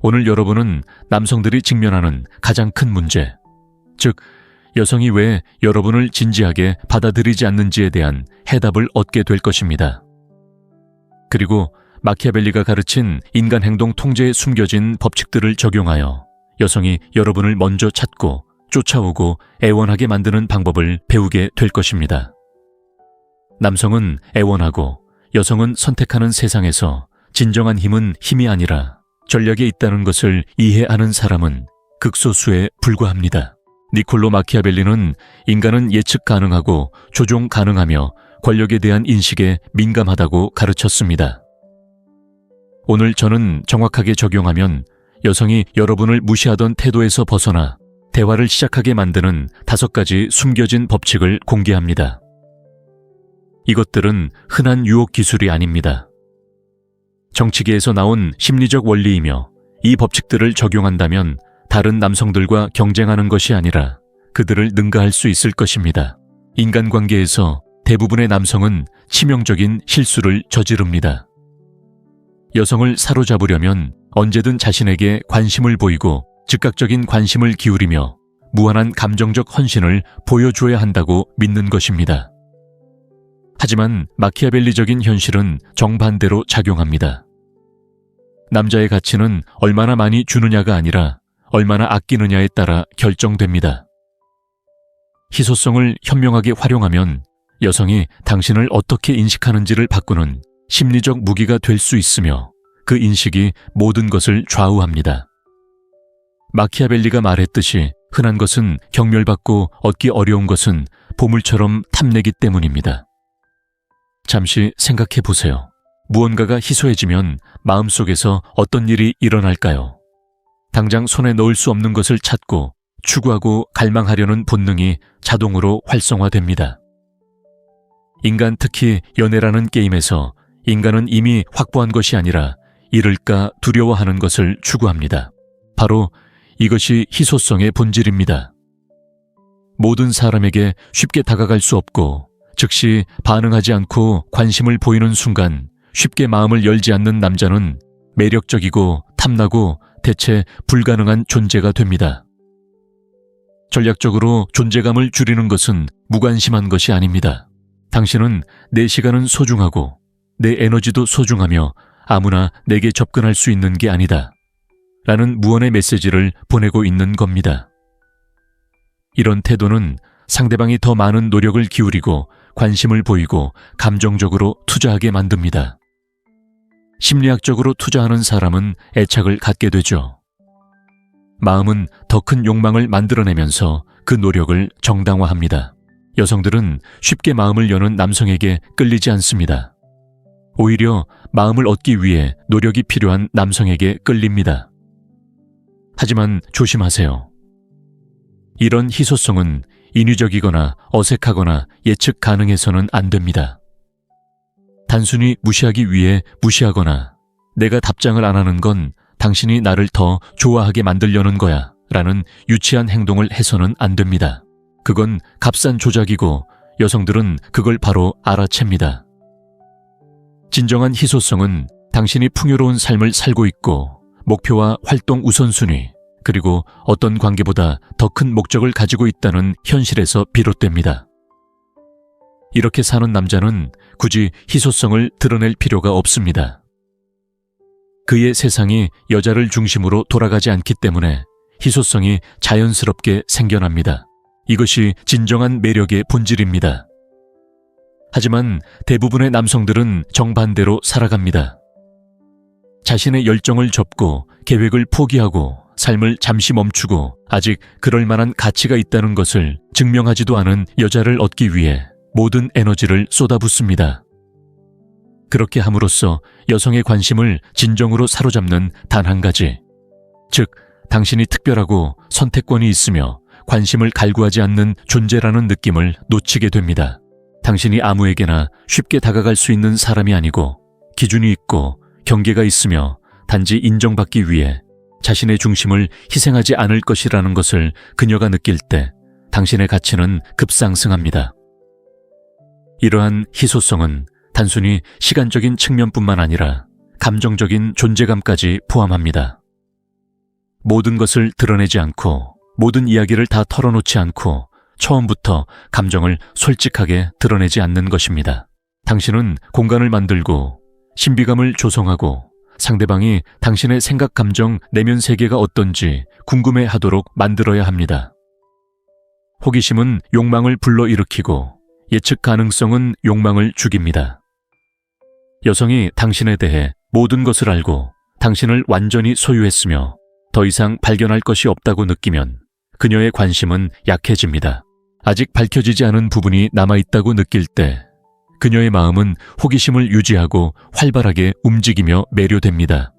오늘 여러분은 남성들이 직면하는 가장 큰 문제, 즉 여성이 왜 여러분을 진지하게 받아들이지 않는지에 대한 해답을 얻게 될 것입니다. 그리고 마키아벨리가 가르친 인간 행동 통제에 숨겨진 법칙들을 적용하여 여성이 여러분을 먼저 찾고 쫓아오고 애원하게 만드는 방법을 배우게 될 것입니다. 남성은 애원하고 여성은 선택하는 세상에서 진정한 힘은 힘이 아니라 전략에 있다는 것을 이해하는 사람은 극소수에 불과합니다. 니콜로 마키아벨리는 인간은 예측 가능하고 조종 가능하며 권력에 대한 인식에 민감하다고 가르쳤습니다. 오늘 저는 정확하게 적용하면 여성이 여러분을 무시하던 태도에서 벗어나 대화를 시작하게 만드는 5가지 숨겨진 법칙을 공개합니다. 이것들은 흔한 유혹 기술이 아닙니다. 정치계에서 나온 심리적 원리이며 이 법칙들을 적용한다면 다른 남성들과 경쟁하는 것이 아니라 그들을 능가할 수 있을 것입니다. 인간관계에서 대부분의 남성은 치명적인 실수를 저지릅니다. 여성을 사로잡으려면 언제든 자신에게 관심을 보이고 즉각적인 관심을 기울이며 무한한 감정적 헌신을 보여줘야 한다고 믿는 것입니다. 하지만 마키아벨리적인 현실은 정반대로 작용합니다. 남자의 가치는 얼마나 많이 주느냐가 아니라 얼마나 아끼느냐에 따라 결정됩니다. 희소성을 현명하게 활용하면 여성이 당신을 어떻게 인식하는지를 바꾸는 심리적 무기가 될 수 있으며 그 인식이 모든 것을 좌우합니다. 마키아벨리가 말했듯이 흔한 것은 경멸받고 얻기 어려운 것은 보물처럼 탐내기 때문입니다. 잠시 생각해 보세요. 무언가가 희소해지면 마음속에서 어떤 일이 일어날까요? 당장 손에 넣을 수 없는 것을 찾고 추구하고 갈망하려는 본능이 자동으로 활성화됩니다. 인간, 특히 연애라는 게임에서 인간은 이미 확보한 것이 아니라 잃을까 두려워하는 것을 추구합니다. 바로 이것이 희소성의 본질입니다. 모든 사람에게 쉽게 다가갈 수 없고 즉시 반응하지 않고 관심을 보이는 순간 쉽게 마음을 열지 않는 남자는 매력적이고 탐나고 대체 불가능한 존재가 됩니다. 전략적으로 존재감을 줄이는 것은 무관심한 것이 아닙니다. 당신은 내 시간은 소중하고 내 에너지도 소중하며 아무나 내게 접근할 수 있는 게 아니다. 라는 무언의 메시지를 보내고 있는 겁니다. 이런 태도는 상대방이 더 많은 노력을 기울이고 관심을 보이고 감정적으로 투자하게 만듭니다. 심리학적으로 투자하는 사람은 애착을 갖게 되죠. 마음은 더 큰 욕망을 만들어내면서 그 노력을 정당화합니다. 여성들은 쉽게 마음을 여는 남성에게 끌리지 않습니다. 오히려 마음을 얻기 위해 노력이 필요한 남성에게 끌립니다. 하지만 조심하세요. 이런 희소성은 인위적이거나 어색하거나 예측 가능해서는 안 됩니다. 단순히 무시하기 위해 무시하거나 내가 답장을 안 하는 건 당신이 나를 더 좋아하게 만들려는 거야 라는 유치한 행동을 해서는 안 됩니다. 그건 값싼 조작이고 여성들은 그걸 바로 알아챕니다. 진정한 희소성은 당신이 풍요로운 삶을 살고 있고 목표와 활동 우선순위 그리고 어떤 관계보다 더 큰 목적을 가지고 있다는 현실에서 비롯됩니다. 이렇게 사는 남자는 굳이 희소성을 드러낼 필요가 없습니다. 그의 세상이 여자를 중심으로 돌아가지 않기 때문에 희소성이 자연스럽게 생겨납니다. 이것이 진정한 매력의 본질입니다. 하지만 대부분의 남성들은 정반대로 살아갑니다. 자신의 열정을 접고 계획을 포기하고 삶을 잠시 멈추고 아직 그럴 만한 가치가 있다는 것을 증명하지도 않은 여자를 얻기 위해 모든 에너지를 쏟아붓습니다. 그렇게 함으로써 여성의 관심을 진정으로 사로잡는 단 한 가지, 즉 당신이 특별하고 선택권이 있으며 관심을 갈구하지 않는 존재라는 느낌을 놓치게 됩니다. 당신이 아무에게나 쉽게 다가갈 수 있는 사람이 아니고 기준이 있고 경계가 있으며 단지 인정받기 위해 자신의 중심을 희생하지 않을 것이라는 것을 그녀가 느낄 때 당신의 가치는 급상승합니다. 이러한 희소성은 단순히 시간적인 측면뿐만 아니라 감정적인 존재감까지 포함합니다. 모든 것을 드러내지 않고 모든 이야기를 다 털어놓지 않고 처음부터 감정을 솔직하게 드러내지 않는 것입니다. 당신은 공간을 만들고 신비감을 조성하고 상대방이 당신의 생각, 감정, 내면 세계가 어떤지 궁금해하도록 만들어야 합니다. 호기심은 욕망을 불러일으키고 예측 가능성은 욕망을 죽입니다. 여성이 당신에 대해 모든 것을 알고 당신을 완전히 소유했으며 더 이상 발견할 것이 없다고 느끼면 그녀의 관심은 약해집니다. 아직 밝혀지지 않은 부분이 남아있다고 느낄 때 그녀의 마음은 호기심을 유지하고 활발하게 움직이며 매료됩니다.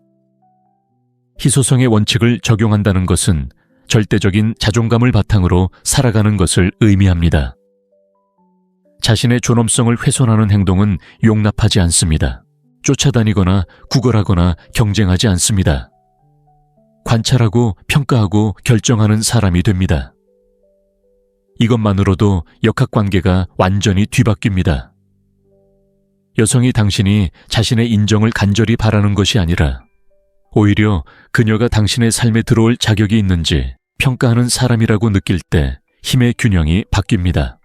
희소성의 원칙을 적용한다는 것은 절대적인 자존감을 바탕으로 살아가는 것을 의미합니다. 자신의 존엄성을 훼손하는 행동은 용납하지 않습니다. 쫓아다니거나 구걸하거나 경쟁하지 않습니다. 관찰하고 평가하고 결정하는 사람이 됩니다. 이것만으로도 역학관계가 완전히 뒤바뀝니다. 여성이 당신이 자신의 인정을 간절히 바라는 것이 아니라 오히려 그녀가 당신의 삶에 들어올 자격이 있는지 평가하는 사람이라고 느낄 때 힘의 균형이 바뀝니다.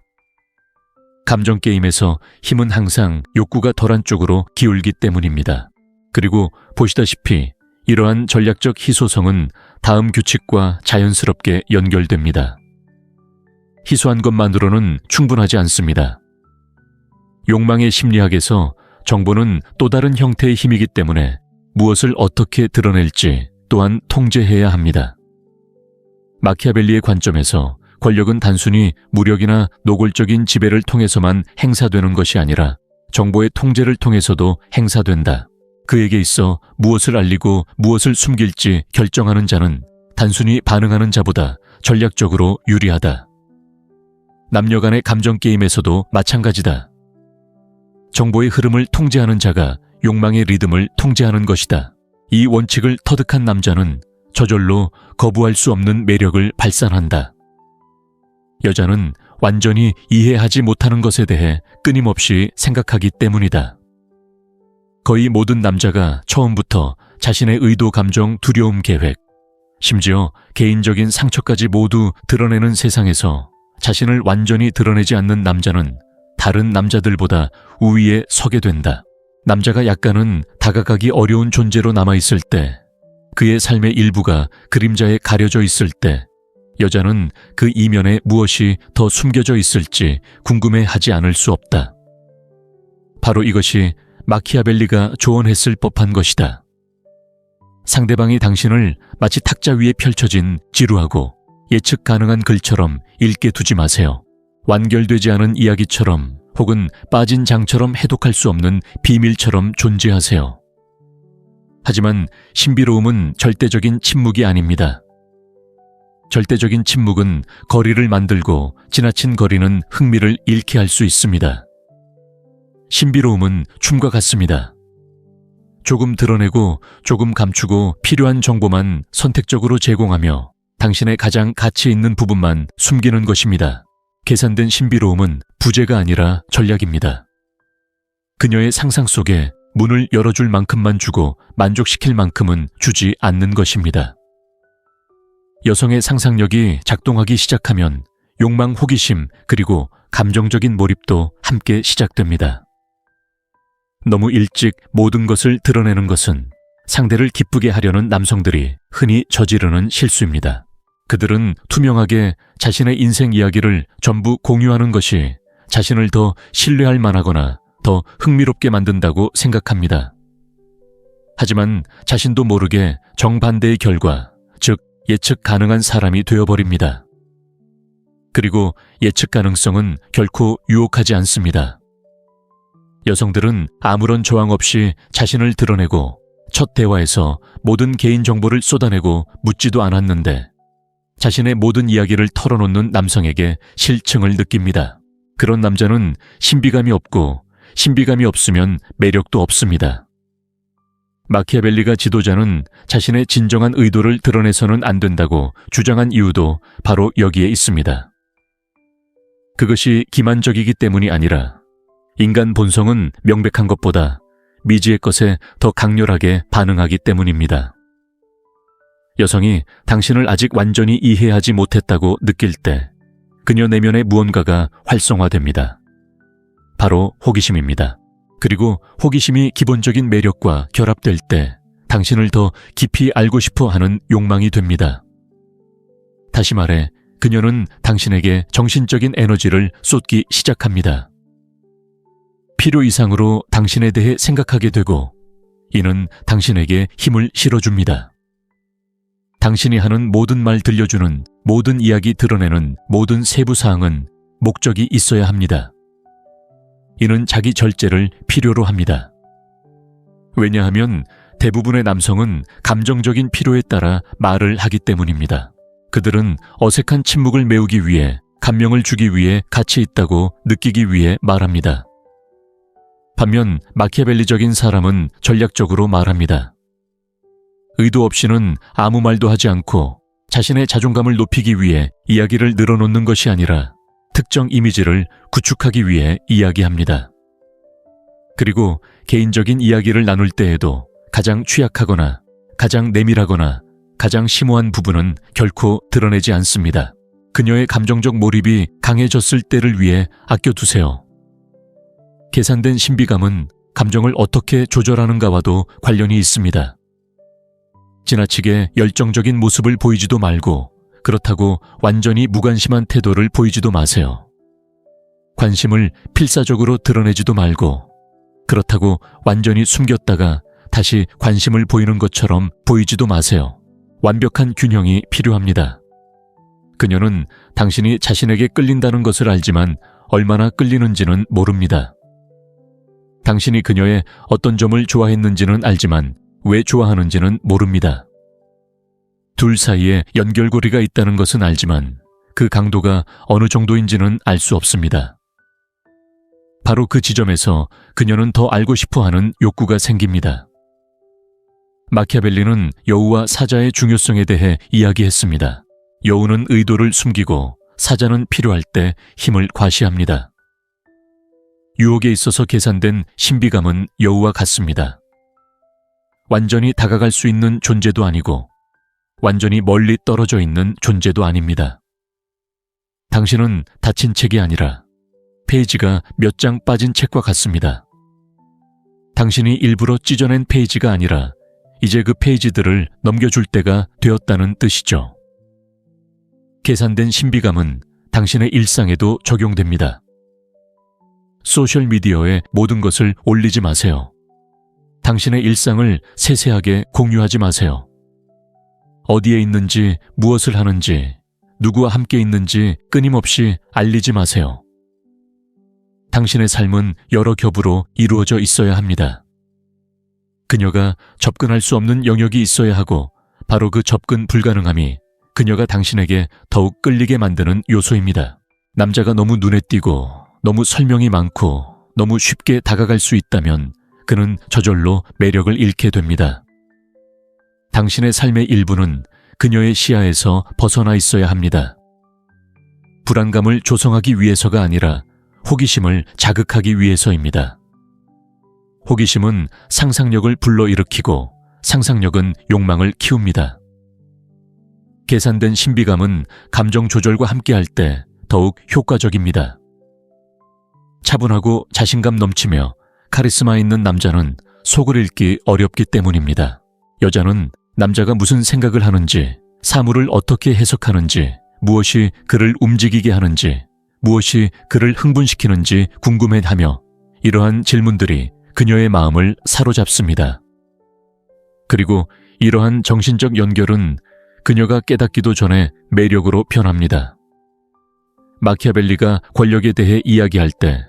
감정게임에서 힘은 항상 욕구가 덜한 쪽으로 기울기 때문입니다. 그리고 보시다시피 이러한 전략적 희소성은 다음 규칙과 자연스럽게 연결됩니다. 희소한 것만으로는 충분하지 않습니다. 욕망의 심리학에서 정보는 또 다른 형태의 힘이기 때문에 무엇을 어떻게 드러낼지 또한 통제해야 합니다. 마키아벨리의 관점에서 권력은 단순히 무력이나 노골적인 지배를 통해서만 행사되는 것이 아니라 정보의 통제를 통해서도 행사된다. 그에게 있어 무엇을 알리고 무엇을 숨길지 결정하는 자는 단순히 반응하는 자보다 전략적으로 유리하다. 남녀 간의 감정게임에서도 마찬가지다. 정보의 흐름을 통제하는 자가 욕망의 리듬을 통제하는 것이다. 이 원칙을 터득한 남자는 저절로 거부할 수 없는 매력을 발산한다. 여자는 완전히 이해하지 못하는 것에 대해 끊임없이 생각하기 때문이다. 거의 모든 남자가 처음부터 자신의 의도, 감정, 두려움, 계획, 심지어 개인적인 상처까지 모두 드러내는 세상에서 자신을 완전히 드러내지 않는 남자는 다른 남자들보다 우위에 서게 된다. 남자가 약간은 다가가기 어려운 존재로 남아있을 때, 그의 삶의 일부가 그림자에 가려져 있을 때, 여자는 그 이면에 무엇이 더 숨겨져 있을지 궁금해하지 않을 수 없다. 바로 이것이 마키아벨리가 조언했을 법한 것이다. 상대방이 당신을 마치 탁자 위에 펼쳐진 지루하고 예측 가능한 글처럼 읽게 두지 마세요. 완결되지 않은 이야기처럼 혹은 빠진 장처럼 해독할 수 없는 비밀처럼 존재하세요. 하지만 신비로움은 절대적인 침묵이 아닙니다. 절대적인 침묵은 거리를 만들고 지나친 거리는 흥미를 잃게 할 수 있습니다. 신비로움은 춤과 같습니다. 조금 드러내고 조금 감추고 필요한 정보만 선택적으로 제공하며 당신의 가장 가치 있는 부분만 숨기는 것입니다. 계산된 신비로움은 부재가 아니라 전략입니다. 그녀의 상상 속에 문을 열어줄 만큼만 주고 만족시킬 만큼은 주지 않는 것입니다. 여성의 상상력이 작동하기 시작하면 욕망, 호기심, 그리고 감정적인 몰입도 함께 시작됩니다. 너무 일찍 모든 것을 드러내는 것은 상대를 기쁘게 하려는 남성들이 흔히 저지르는 실수입니다. 그들은 투명하게 자신의 인생 이야기를 전부 공유하는 것이 자신을 더 신뢰할 만하거나 더 흥미롭게 만든다고 생각합니다. 하지만 자신도 모르게 정반대의 결과, 즉 예측 가능한 사람이 되어버립니다. 그리고 예측 가능성은 결코 유혹하지 않습니다. 여성들은 아무런 저항 없이 자신을 드러내고 첫 대화에서 모든 개인 정보를 쏟아내고 묻지도 않았는데 자신의 모든 이야기를 털어놓는 남성에게 실증을 느낍니다. 그런 남자는 신비감이 없고 신비감이 없으면 매력도 없습니다. 마키아벨리가 지도자는 자신의 진정한 의도를 드러내서는 안 된다고 주장한 이유도 바로 여기에 있습니다. 그것이 기만적이기 때문이 아니라 인간 본성은 명백한 것보다 미지의 것에 더 강렬하게 반응하기 때문입니다. 여성이 당신을 아직 완전히 이해하지 못했다고 느낄 때 그녀 내면의 무언가가 활성화됩니다. 바로 호기심입니다. 그리고 호기심이 기본적인 매력과 결합될 때 당신을 더 깊이 알고 싶어 하는 욕망이 됩니다. 다시 말해, 그녀는 당신에게 정신적인 에너지를 쏟기 시작합니다. 필요 이상으로 당신에 대해 생각하게 되고, 이는 당신에게 힘을 실어줍니다. 당신이 하는 모든 말 들려주는, 모든 이야기 드러내는 모든 세부 사항은 목적이 있어야 합니다. 이는 자기 절제를 필요로 합니다. 왜냐하면 대부분의 남성은 감정적인 필요에 따라 말을 하기 때문입니다. 그들은 어색한 침묵을 메우기 위해, 감명을 주기 위해 가치 있다고 느끼기 위해 말합니다. 반면 마키아벨리적인 사람은 전략적으로 말합니다. 의도 없이는 아무 말도 하지 않고 자신의 자존감을 높이기 위해 이야기를 늘어놓는 것이 아니라 특정 이미지를 구축하기 위해 이야기합니다. 그리고 개인적인 이야기를 나눌 때에도 가장 취약하거나 가장 내밀하거나 가장 심오한 부분은 결코 드러내지 않습니다. 그녀의 감정적 몰입이 강해졌을 때를 위해 아껴두세요. 계산된 신비감은 감정을 어떻게 조절하는가와도 관련이 있습니다. 지나치게 열정적인 모습을 보이지도 말고 그렇다고 완전히 무관심한 태도를 보이지도 마세요. 관심을 필사적으로 드러내지도 말고 그렇다고 완전히 숨겼다가 다시 관심을 보이는 것처럼 보이지도 마세요. 완벽한 균형이 필요합니다. 그녀는 당신이 자신에게 끌린다는 것을 알지만 얼마나 끌리는지는 모릅니다. 당신이 그녀의 어떤 점을 좋아했는지는 알지만 왜 좋아하는지는 모릅니다. 둘 사이에 연결고리가 있다는 것은 알지만 그 강도가 어느 정도인지는 알 수 없습니다. 바로 그 지점에서 그녀는 더 알고 싶어하는 욕구가 생깁니다. 마키아벨리는 여우와 사자의 중요성에 대해 이야기했습니다. 여우는 의도를 숨기고 사자는 필요할 때 힘을 과시합니다. 유혹에 있어서 계산된 신비감은 여우와 같습니다. 완전히 다가갈 수 있는 존재도 아니고 완전히 멀리 떨어져 있는 존재도 아닙니다. 당신은 닫힌 책이 아니라 페이지가 몇 장 빠진 책과 같습니다. 당신이 일부러 찢어낸 페이지가 아니라 이제 그 페이지들을 넘겨줄 때가 되었다는 뜻이죠. 계산된 신비감은 당신의 일상에도 적용됩니다. 소셜미디어에 모든 것을 올리지 마세요. 당신의 일상을 세세하게 공유하지 마세요. 어디에 있는지, 무엇을 하는지, 누구와 함께 있는지 끊임없이 알리지 마세요. 당신의 삶은 여러 겹으로 이루어져 있어야 합니다. 그녀가 접근할 수 없는 영역이 있어야 하고 바로 그 접근 불가능함이 그녀가 당신에게 더욱 끌리게 만드는 요소입니다. 남자가 너무 눈에 띄고 너무 설명이 많고 너무 쉽게 다가갈 수 있다면 그는 저절로 매력을 잃게 됩니다. 당신의 삶의 일부는 그녀의 시야에서 벗어나 있어야 합니다. 불안감을 조성하기 위해서가 아니라 호기심을 자극하기 위해서입니다. 호기심은 상상력을 불러일으키고 상상력은 욕망을 키웁니다. 계산된 신비감은 감정 조절과 함께할 때 더욱 효과적입니다. 차분하고 자신감 넘치며 카리스마 있는 남자는 속을 읽기 어렵기 때문입니다. 여자는 남자가 무슨 생각을 하는지, 사물을 어떻게 해석하는지, 무엇이 그를 움직이게 하는지, 무엇이 그를 흥분시키는지 궁금해하며 이러한 질문들이 그녀의 마음을 사로잡습니다. 그리고 이러한 정신적 연결은 그녀가 깨닫기도 전에 매력으로 변합니다. 마키아벨리가 권력에 대해 이야기할 때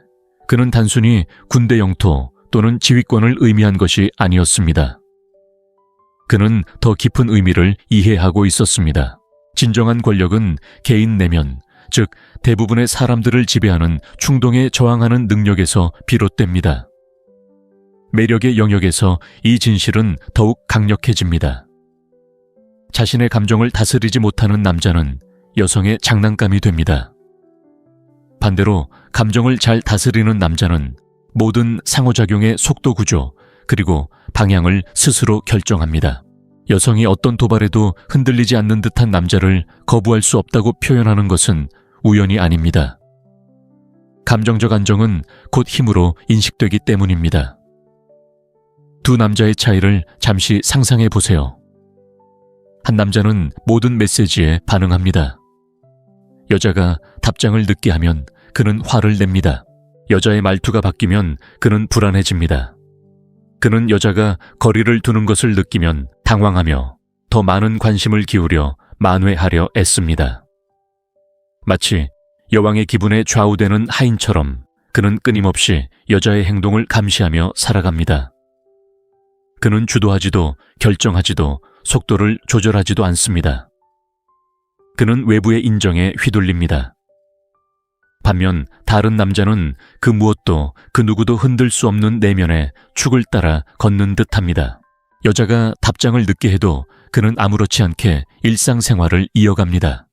그는 단순히 군대 영토 또는 지휘권을 의미한 것이 아니었습니다. 그는 더 깊은 의미를 이해하고 있었습니다. 진정한 권력은 개인 내면, 즉 대부분의 사람들을 지배하는 충동에 저항하는 능력에서 비롯됩니다. 매력의 영역에서 이 진실은 더욱 강력해집니다. 자신의 감정을 다스리지 못하는 남자는 여성의 장난감이 됩니다. 반대로 감정을 잘 다스리는 남자는 모든 상호작용의 속도 구조 그리고 방향을 스스로 결정합니다. 여성이 어떤 도발에도 흔들리지 않는 듯한 남자를 거부할 수 없다고 표현하는 것은 우연이 아닙니다. 감정적 안정은 곧 힘으로 인식되기 때문입니다. 두 남자의 차이를 잠시 상상해 보세요. 한 남자는 모든 메시지에 반응합니다. 여자가 답장을 늦게 하면 그는 화를 냅니다. 여자의 말투가 바뀌면 그는 불안해집니다. 그는 여자가 거리를 두는 것을 느끼면 당황하며 더 많은 관심을 기울여 만회하려 애씁니다. 마치 여왕의 기분에 좌우되는 하인처럼 그는 끊임없이 여자의 행동을 감시하며 살아갑니다. 그는 주도하지도 결정하지도 속도를 조절하지도 않습니다. 그는 외부의 인정에 휘둘립니다. 반면 다른 남자는 그 무엇도 그 누구도 흔들 수 없는 내면의 축을 따라 걷는 듯합니다. 여자가 답장을 늦게 해도 그는 아무렇지 않게 일상생활을 이어갑니다.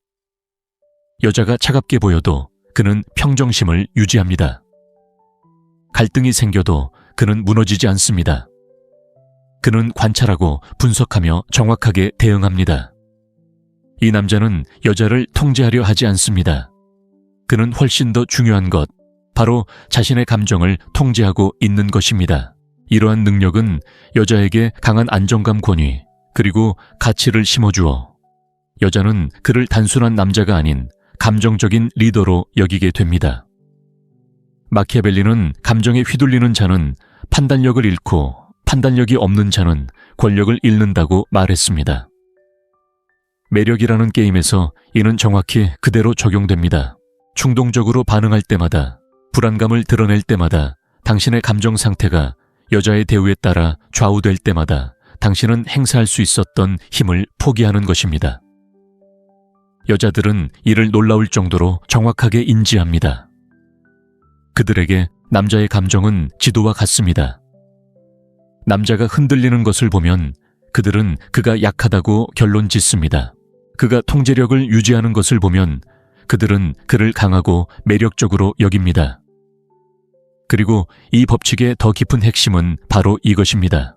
여자가 차갑게 보여도 그는 평정심을 유지합니다. 갈등이 생겨도 그는 무너지지 않습니다. 그는 관찰하고 분석하며 정확하게 대응합니다. 이 남자는 여자를 통제하려 하지 않습니다. 그는 훨씬 더 중요한 것, 바로 자신의 감정을 통제하고 있는 것입니다. 이러한 능력은 여자에게 강한 안정감 권위, 그리고 가치를 심어주어 여자는 그를 단순한 남자가 아닌 감정적인 리더로 여기게 됩니다. 마키아벨리는 감정에 휘둘리는 자는 판단력을 잃고 판단력이 없는 자는 권력을 잃는다고 말했습니다. 매력이라는 게임에서 이는 정확히 그대로 적용됩니다. 충동적으로 반응할 때마다, 불안감을 드러낼 때마다, 당신의 감정 상태가 여자의 대우에 따라 좌우될 때마다 당신은 행사할 수 있었던 힘을 포기하는 것입니다. 여자들은 이를 놀라울 정도로 정확하게 인지합니다. 그들에게 남자의 감정은 지도와 같습니다. 남자가 흔들리는 것을 보면 그들은 그가 약하다고 결론 짓습니다. 그가 통제력을 유지하는 것을 보면 그들은 그를 강하고 매력적으로 여깁니다. 그리고 이 법칙의 더 깊은 핵심은 바로 이것입니다.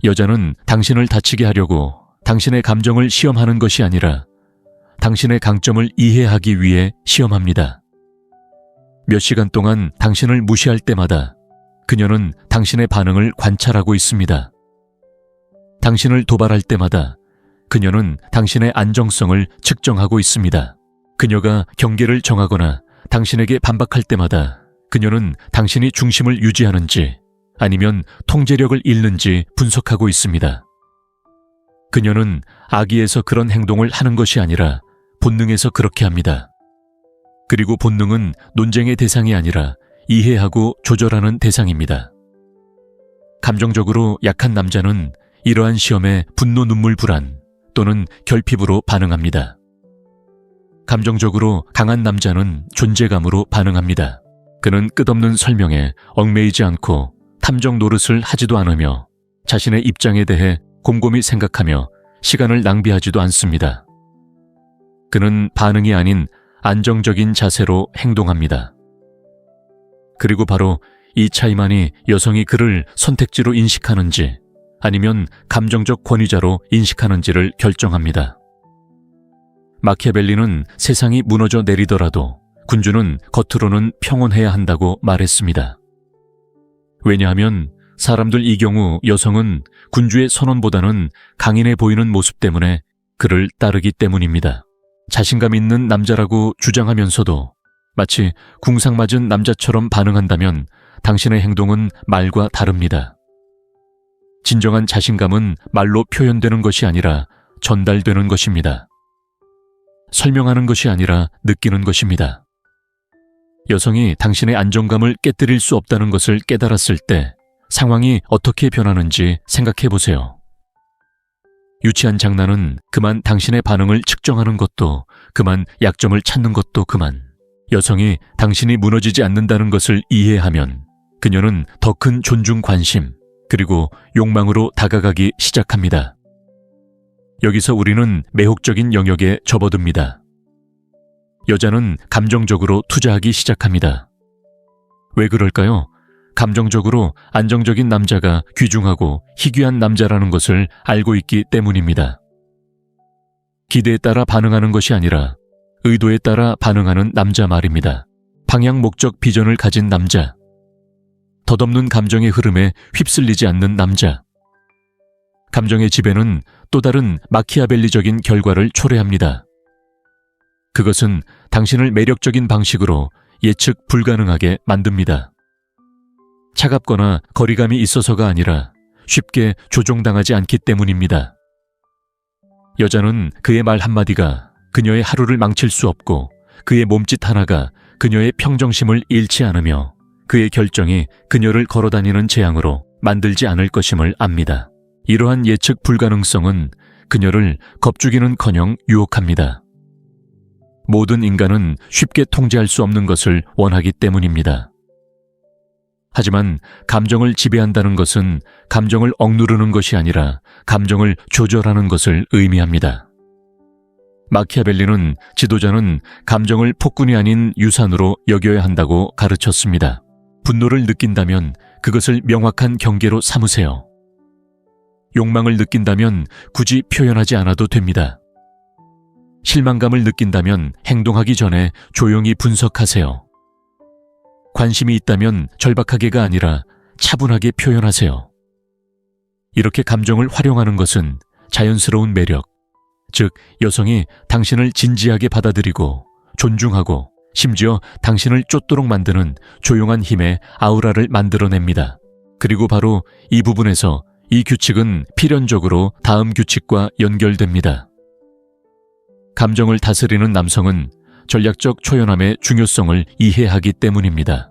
여자는 당신을 다치게 하려고 당신의 감정을 시험하는 것이 아니라 당신의 강점을 이해하기 위해 시험합니다. 몇 시간 동안 당신을 무시할 때마다 그녀는 당신의 반응을 관찰하고 있습니다. 당신을 도발할 때마다 그녀는 당신의 안정성을 측정하고 있습니다. 그녀가 경계를 정하거나 당신에게 반박할 때마다 그녀는 당신이 중심을 유지하는지 아니면 통제력을 잃는지 분석하고 있습니다. 그녀는 악의에서 그런 행동을 하는 것이 아니라 본능에서 그렇게 합니다. 그리고 본능은 논쟁의 대상이 아니라 이해하고 조절하는 대상입니다. 감정적으로 약한 남자는 이러한 시험에 분노, 눈물, 불안 또는 결핍으로 반응합니다. 감정적으로 강한 남자는 존재감으로 반응합니다. 그는 끝없는 설명에 얽매이지 않고 탐정 노릇을 하지도 않으며 자신의 입장에 대해 곰곰이 생각하며 시간을 낭비하지도 않습니다. 그는 반응이 아닌 안정적인 자세로 행동합니다. 그리고 바로 이 차이만이 여성이 그를 선택지로 인식하는지 아니면 감정적 권위자로 인식하는지를 결정합니다. 마키아벨리는 세상이 무너져 내리더라도 군주는 겉으로는 평온해야 한다고 말했습니다. 왜냐하면 사람들 이 경우 여성은 군주의 선언보다는 강인해 보이는 모습 때문에 그를 따르기 때문입니다. 자신감 있는 남자라고 주장하면서도 마치 궁상맞은 남자처럼 반응한다면 당신의 행동은 말과 다릅니다. 진정한 자신감은 말로 표현되는 것이 아니라 전달되는 것입니다. 설명하는 것이 아니라 느끼는 것입니다. 여성이 당신의 안정감을 깨뜨릴 수 없다는 것을 깨달았을 때 상황이 어떻게 변하는지 생각해 보세요. 유치한 장난은 그만 당신의 반응을 측정하는 것도 그만 약점을 찾는 것도 그만. 여성이 당신이 무너지지 않는다는 것을 이해하면 그녀는 더 큰 존중, 관심, 그리고 욕망으로 다가가기 시작합니다. 여기서 우리는 매혹적인 영역에 접어듭니다. 여자는 감정적으로 투자하기 시작합니다. 왜 그럴까요? 감정적으로 안정적인 남자가 귀중하고 희귀한 남자라는 것을 알고 있기 때문입니다. 기대에 따라 반응하는 것이 아니라 의도에 따라 반응하는 남자 말입니다. 방향, 목적, 비전을 가진 남자. 덧없는 감정의 흐름에 휩쓸리지 않는 남자. 감정의 지배는 또 다른 마키아벨리적인 결과를 초래합니다. 그것은 당신을 매력적인 방식으로 예측 불가능하게 만듭니다. 차갑거나 거리감이 있어서가 아니라 쉽게 조종당하지 않기 때문입니다. 여자는 그의 말 한마디가 그녀의 하루를 망칠 수 없고 그의 몸짓 하나가 그녀의 평정심을 잃지 않으며 그의 결정이 그녀를 걸어다니는 재앙으로 만들지 않을 것임을 압니다. 이러한 예측 불가능성은 그녀를 겁주기는커녕 유혹합니다. 모든 인간은 쉽게 통제할 수 없는 것을 원하기 때문입니다. 하지만 감정을 지배한다는 것은 감정을 억누르는 것이 아니라 감정을 조절하는 것을 의미합니다. 마키아벨리는 지도자는 감정을 폭군이 아닌 유산으로 여겨야 한다고 가르쳤습니다. 분노를 느낀다면 그것을 명확한 경계로 삼으세요. 욕망을 느낀다면 굳이 표현하지 않아도 됩니다. 실망감을 느낀다면 행동하기 전에 조용히 분석하세요. 관심이 있다면 절박하게가 아니라 차분하게 표현하세요. 이렇게 감정을 활용하는 것은 자연스러운 매력, 즉 여성이 당신을 진지하게 받아들이고 존중하고 심지어 당신을 쫓도록 만드는 조용한 힘의 아우라를 만들어냅니다. 그리고 바로 이 부분에서 이 규칙은 필연적으로 다음 규칙과 연결됩니다. 감정을 다스리는 남성은 전략적 초연함의 중요성을 이해하기 때문입니다.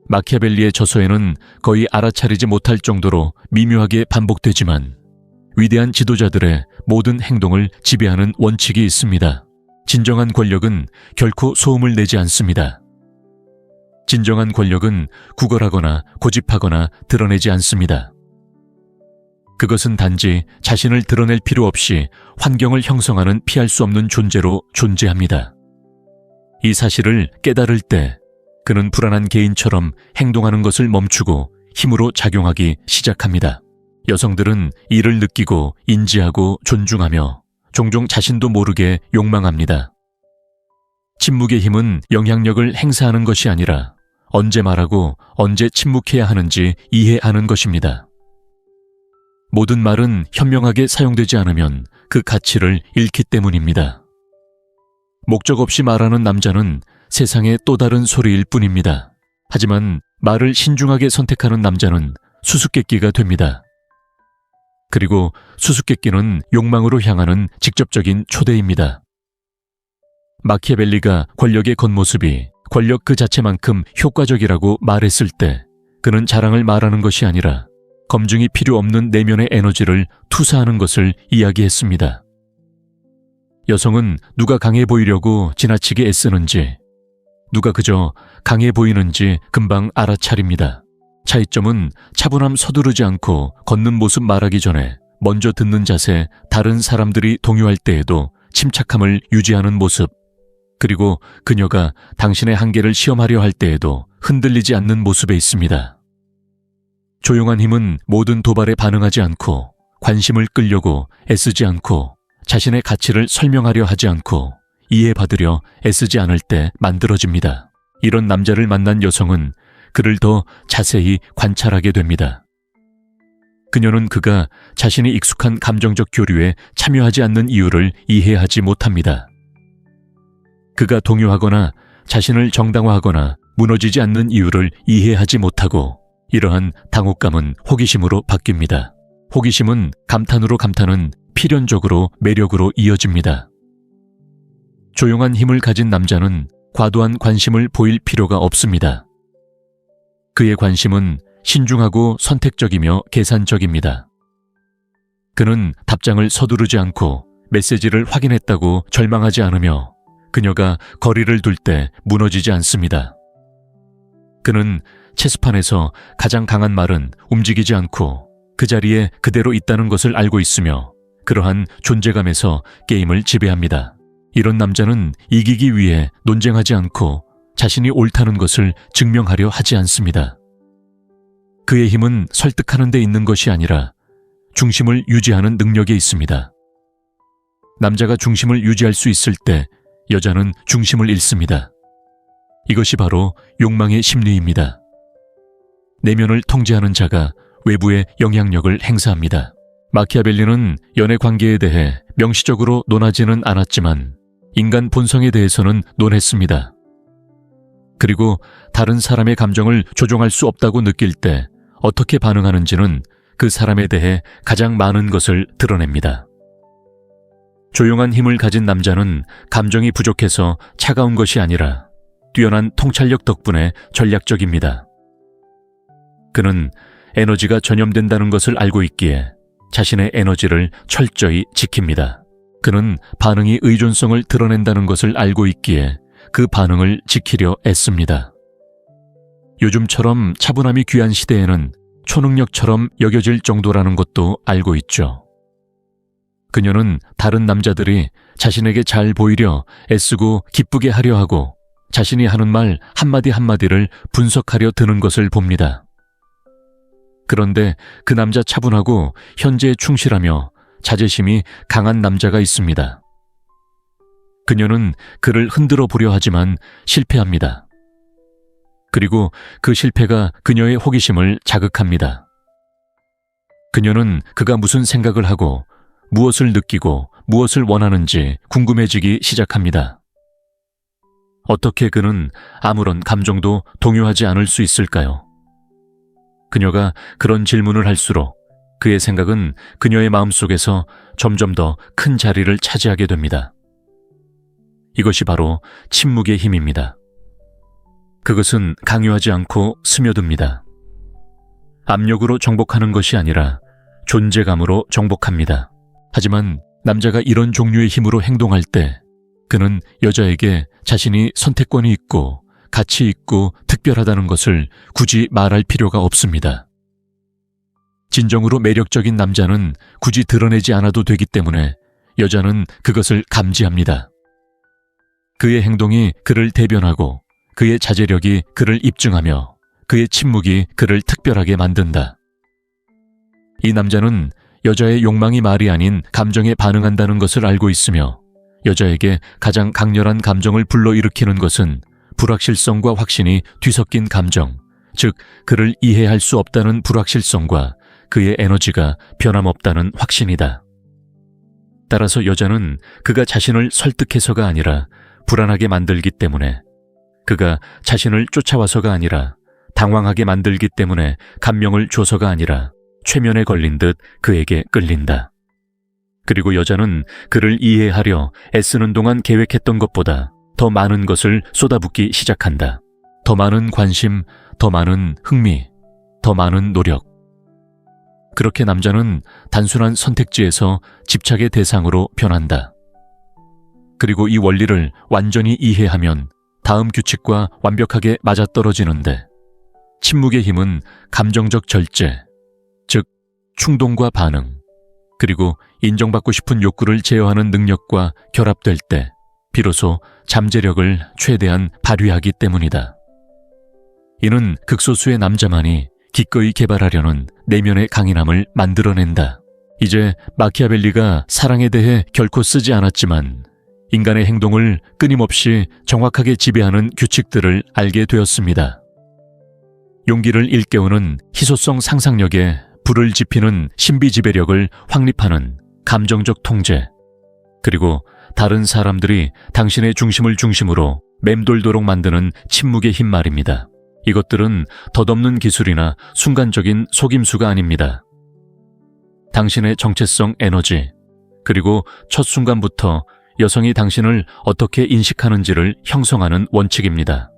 마키아벨리의 저서에는 거의 알아차리지 못할 정도로 미묘하게 반복되지만 위대한 지도자들의 모든 행동을 지배하는 원칙이 있습니다. 진정한 권력은 결코 소음을 내지 않습니다. 진정한 권력은 구걸하거나 고집하거나 드러내지 않습니다. 그것은 단지 자신을 드러낼 필요 없이 환경을 형성하는 피할 수 없는 존재로 존재합니다. 이 사실을 깨달을 때 그는 불안한 개인처럼 행동하는 것을 멈추고 힘으로 작용하기 시작합니다. 여성들은 이를 느끼고 인지하고 존중하며 종종 자신도 모르게 욕망합니다. 침묵의 힘은 영향력을 행사하는 것이 아니라 언제 말하고 언제 침묵해야 하는지 이해하는 것입니다. 모든 말은 현명하게 사용되지 않으면 그 가치를 잃기 때문입니다. 목적 없이 말하는 남자는 세상의 또 다른 소리일 뿐입니다. 하지만 말을 신중하게 선택하는 남자는 수수께끼가 됩니다. 그리고 수수께끼는 욕망으로 향하는 직접적인 초대입니다. 마키아벨리가 권력의 겉모습이 권력 그 자체만큼 효과적이라고 말했을 때 그는 자랑을 말하는 것이 아니라 검증이 필요 없는 내면의 에너지를 투사하는 것을 이야기했습니다. 여성은 누가 강해 보이려고 지나치게 애쓰는지, 누가 그저 강해 보이는지 금방 알아차립니다. 차이점은 차분함 서두르지 않고 걷는 모습 말하기 전에 먼저 듣는 자세, 다른 사람들이 동요할 때에도 침착함을 유지하는 모습, 그리고 그녀가 당신의 한계를 시험하려 할 때에도 흔들리지 않는 모습에 있습니다. 조용한 힘은 모든 도발에 반응하지 않고 관심을 끌려고 애쓰지 않고 자신의 가치를 설명하려 하지 않고 이해받으려 애쓰지 않을 때 만들어집니다. 이런 남자를 만난 여성은 그를 더 자세히 관찰하게 됩니다. 그녀는 그가 자신이 익숙한 감정적 교류에 참여하지 않는 이유를 이해하지 못합니다. 그가 동요하거나 자신을 정당화하거나 무너지지 않는 이유를 이해하지 못하고 이러한 당혹감은 호기심으로 바뀝니다. 호기심은 감탄으로 감탄은 필연적으로 매력으로 이어집니다. 조용한 힘을 가진 남자는 과도한 관심을 보일 필요가 없습니다. 그의 관심은 신중하고 선택적이며 계산적입니다. 그는 답장을 서두르지 않고 메시지를 확인했다고 절망하지 않으며 그녀가 거리를 둘 때 무너지지 않습니다. 그는 체스판에서 가장 강한 말은 움직이지 않고 그 자리에 그대로 있다는 것을 알고 있으며 그러한 존재감에서 게임을 지배합니다. 이런 남자는 이기기 위해 논쟁하지 않고 자신이 옳다는 것을 증명하려 하지 않습니다. 그의 힘은 설득하는 데 있는 것이 아니라 중심을 유지하는 능력에 있습니다. 남자가 중심을 유지할 수 있을 때 여자는 중심을 잃습니다. 이것이 바로 욕망의 심리입니다. 내면을 통제하는 자가 외부에 영향력을 행사합니다. 마키아벨리는 연애 관계에 대해 명시적으로 논하지는 않았지만 인간 본성에 대해서는 논했습니다. 그리고 다른 사람의 감정을 조종할 수 없다고 느낄 때 어떻게 반응하는지는 그 사람에 대해 가장 많은 것을 드러냅니다. 조용한 힘을 가진 남자는 감정이 부족해서 차가운 것이 아니라 뛰어난 통찰력 덕분에 전략적입니다. 그는 에너지가 전염된다는 것을 알고 있기에 자신의 에너지를 철저히 지킵니다. 그는 반응이 의존성을 드러낸다는 것을 알고 있기에 그 반응을 지키려 애씁니다. 요즘처럼 차분함이 귀한 시대에는 초능력처럼 여겨질 정도라는 것도 알고 있죠. 그녀는 다른 남자들이 자신에게 잘 보이려 애쓰고 기쁘게 하려 하고 자신이 하는 말 한마디 한마디를 분석하려 드는 것을 봅니다. 그런데 그 남자 차분하고 현재에 충실하며 자제심이 강한 남자가 있습니다. 그녀는 그를 흔들어 보려 하지만 실패합니다. 그리고 그 실패가 그녀의 호기심을 자극합니다. 그녀는 그가 무슨 생각을 하고 무엇을 느끼고 무엇을 원하는지 궁금해지기 시작합니다. 어떻게 그는 아무런 감정도 동요하지 않을 수 있을까요? 그녀가 그런 질문을 할수록 그의 생각은 그녀의 마음속에서 점점 더 큰 자리를 차지하게 됩니다. 이것이 바로 침묵의 힘입니다. 그것은 강요하지 않고 스며듭니다. 압력으로 정복하는 것이 아니라 존재감으로 정복합니다. 하지만 남자가 이런 종류의 힘으로 행동할 때 그는 여자에게 자신이 선택권이 있고 가치 있고 특별하다는 것을 굳이 말할 필요가 없습니다. 진정으로 매력적인 남자는 굳이 드러내지 않아도 되기 때문에 여자는 그것을 감지합니다. 그의 행동이 그를 대변하고 그의 자제력이 그를 입증하며 그의 침묵이 그를 특별하게 만든다. 이 남자는 여자의 욕망이 말이 아닌 감정에 반응한다는 것을 알고 있으며 여자에게 가장 강렬한 감정을 불러일으키는 것은 불확실성과 확신이 뒤섞인 감정, 즉 그를 이해할 수 없다는 불확실성과 그의 에너지가 변함없다는 확신이다. 따라서 여자는 그가 자신을 설득해서가 아니라 불안하게 만들기 때문에, 그가 자신을 쫓아와서가 아니라 당황하게 만들기 때문에 감명을 줘서가 아니라 최면에 걸린 듯 그에게 끌린다. 그리고 여자는 그를 이해하려 애쓰는 동안 계획했던 것보다 더 많은 것을 쏟아붓기 시작한다. 더 많은 관심, 더 많은 흥미, 더 많은 노력. 그렇게 남자는 단순한 선택지에서 집착의 대상으로 변한다. 그리고 이 원리를 완전히 이해하면 다음 규칙과 완벽하게 맞아떨어지는데, 침묵의 힘은 감정적 절제, 즉 충동과 반응, 그리고 인정받고 싶은 욕구를 제어하는 능력과 결합될 때 비로소 잠재력을 최대한 발휘하기 때문이다. 이는 극소수의 남자만이 기꺼이 개발하려는 내면의 강인함을 만들어낸다. 이제 마키아벨리가 사랑에 대해 결코 쓰지 않았지만 인간의 행동을 끊임없이 정확하게 지배하는 규칙들을 알게 되었습니다. 용기를 일깨우는 희소성 상상력에 불을 지피는 신비지배력을 확립하는 감정적 통제, 그리고 다른 사람들이 당신의 중심을 중심으로 맴돌도록 만드는 침묵의 힘 말입니다. 이것들은 덧없는 기술이나 순간적인 속임수가 아닙니다. 당신의 정체성 에너지, 그리고 첫 순간부터 여성이 당신을 어떻게 인식하는지를 형성하는 원칙입니다.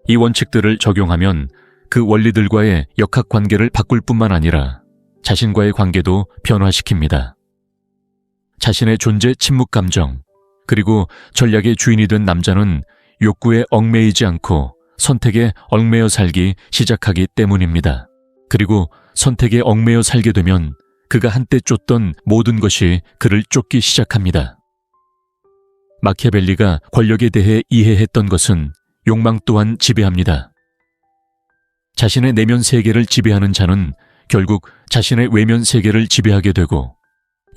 이 원칙들을 적용하면 그 원리들과의 역학관계를 바꿀 뿐만 아니라 자신과의 관계도 변화시킵니다. 자신의 존재 침묵 감정, 그리고 전략의 주인이 된 남자는 욕구에 얽매이지 않고 선택에 얽매여 살기 시작하기 때문입니다. 그리고 선택에 얽매여 살게 되면 그가 한때 쫓던 모든 것이 그를 쫓기 시작합니다. 마키아벨리가 권력에 대해 이해했던 것은 욕망 또한 지배합니다. 자신의 내면 세계를 지배하는 자는 결국 자신의 외면 세계를 지배하게 되고,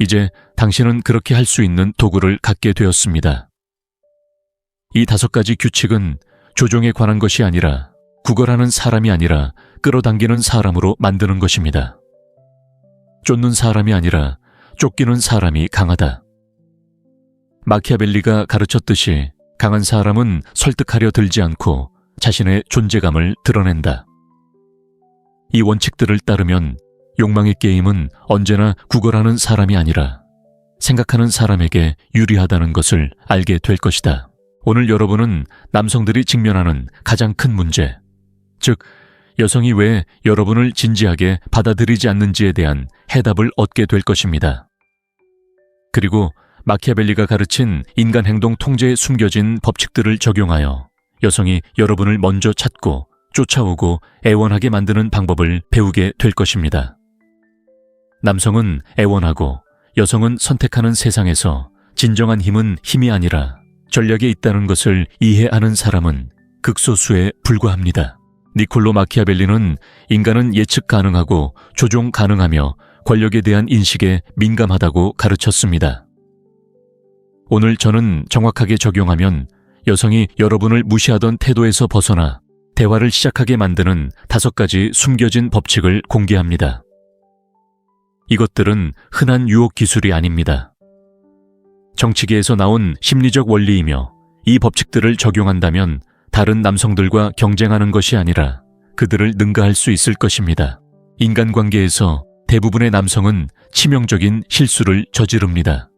이제 당신은 그렇게 할 수 있는 도구를 갖게 되었습니다. 이 5가지 규칙은 조종에 관한 것이 아니라, 구걸하는 사람이 아니라 끌어당기는 사람으로 만드는 것입니다. 쫓는 사람이 아니라 쫓기는 사람이 강하다. 마키아벨리가 가르쳤듯이 강한 사람은 설득하려 들지 않고 자신의 존재감을 드러낸다. 이 원칙들을 따르면 욕망의 게임은 언제나 구걸하는 사람이 아니라 생각하는 사람에게 유리하다는 것을 알게 될 것이다. 오늘 여러분은 남성들이 직면하는 가장 큰 문제, 즉 여성이 왜 여러분을 진지하게 받아들이지 않는지에 대한 해답을 얻게 될 것입니다. 그리고 마키아벨리가 가르친 인간 행동 통제에 숨겨진 법칙들을 적용하여 여성이 여러분을 먼저 찾고 쫓아오고 애원하게 만드는 방법을 배우게 될 것입니다. 남성은 애원하고 여성은 선택하는 세상에서 진정한 힘은 힘이 아니라 전략에 있다는 것을 이해하는 사람은 극소수에 불과합니다. 니콜로 마키아벨리는 인간은 예측 가능하고 조종 가능하며 권력에 대한 인식에 민감하다고 가르쳤습니다. 오늘 저는 정확하게 적용하면 여성이 여러분을 무시하던 태도에서 벗어나 대화를 시작하게 만드는 5가지 숨겨진 법칙을 공개합니다. 이것들은 흔한 유혹 기술이 아닙니다. 정치계에서 나온 심리적 원리이며 이 법칙들을 적용한다면 다른 남성들과 경쟁하는 것이 아니라 그들을 능가할 수 있을 것입니다. 인간관계에서 대부분의 남성은 치명적인 실수를 저지릅니다.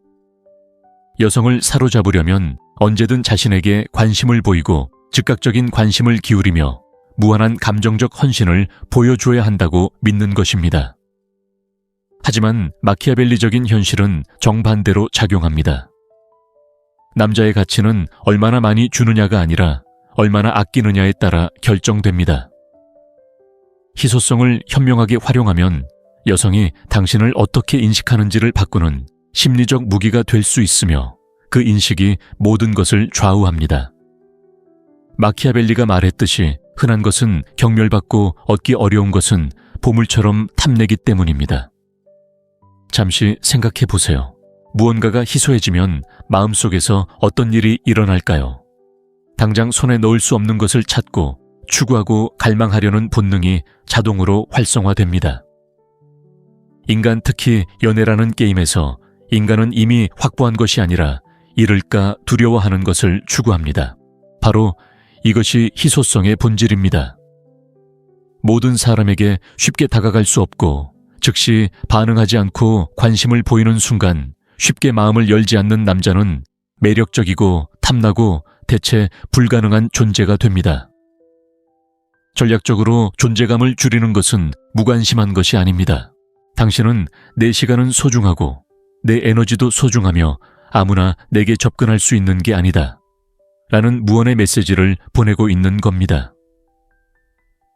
여성을 사로잡으려면 언제든 자신에게 관심을 보이고 즉각적인 관심을 기울이며 무한한 감정적 헌신을 보여줘야 한다고 믿는 것입니다. 하지만 마키아벨리적인 현실은 정반대로 작용합니다. 남자의 가치는 얼마나 많이 주느냐가 아니라 얼마나 아끼느냐에 따라 결정됩니다. 희소성을 현명하게 활용하면 여성이 당신을 어떻게 인식하는지를 바꾸는 심리적 무기가 될 수 있으며 그 인식이 모든 것을 좌우합니다. 마키아벨리가 말했듯이 흔한 것은 경멸받고 얻기 어려운 것은 보물처럼 탐내기 때문입니다. 잠시 생각해 보세요. 무언가가 희소해지면 마음속에서 어떤 일이 일어날까요? 당장 손에 넣을 수 없는 것을 찾고 추구하고 갈망하려는 본능이 자동으로 활성화됩니다. 인간, 특히 연애라는 게임에서 인간은 이미 확보한 것이 아니라 잃을까 두려워하는 것을 추구합니다. 바로 이것이 희소성의 본질입니다. 모든 사람에게 쉽게 다가갈 수 없고 즉시 반응하지 않고 관심을 보이는 순간 쉽게 마음을 열지 않는 남자는 매력적이고 탐나고 대체 불가능한 존재가 됩니다. 전략적으로 존재감을 줄이는 것은 무관심한 것이 아닙니다. 당신은 내 시간은 소중하고 내 에너지도 소중하며 아무나 내게 접근할 수 있는 게 아니다. 라는 무언의 메시지를 보내고 있는 겁니다.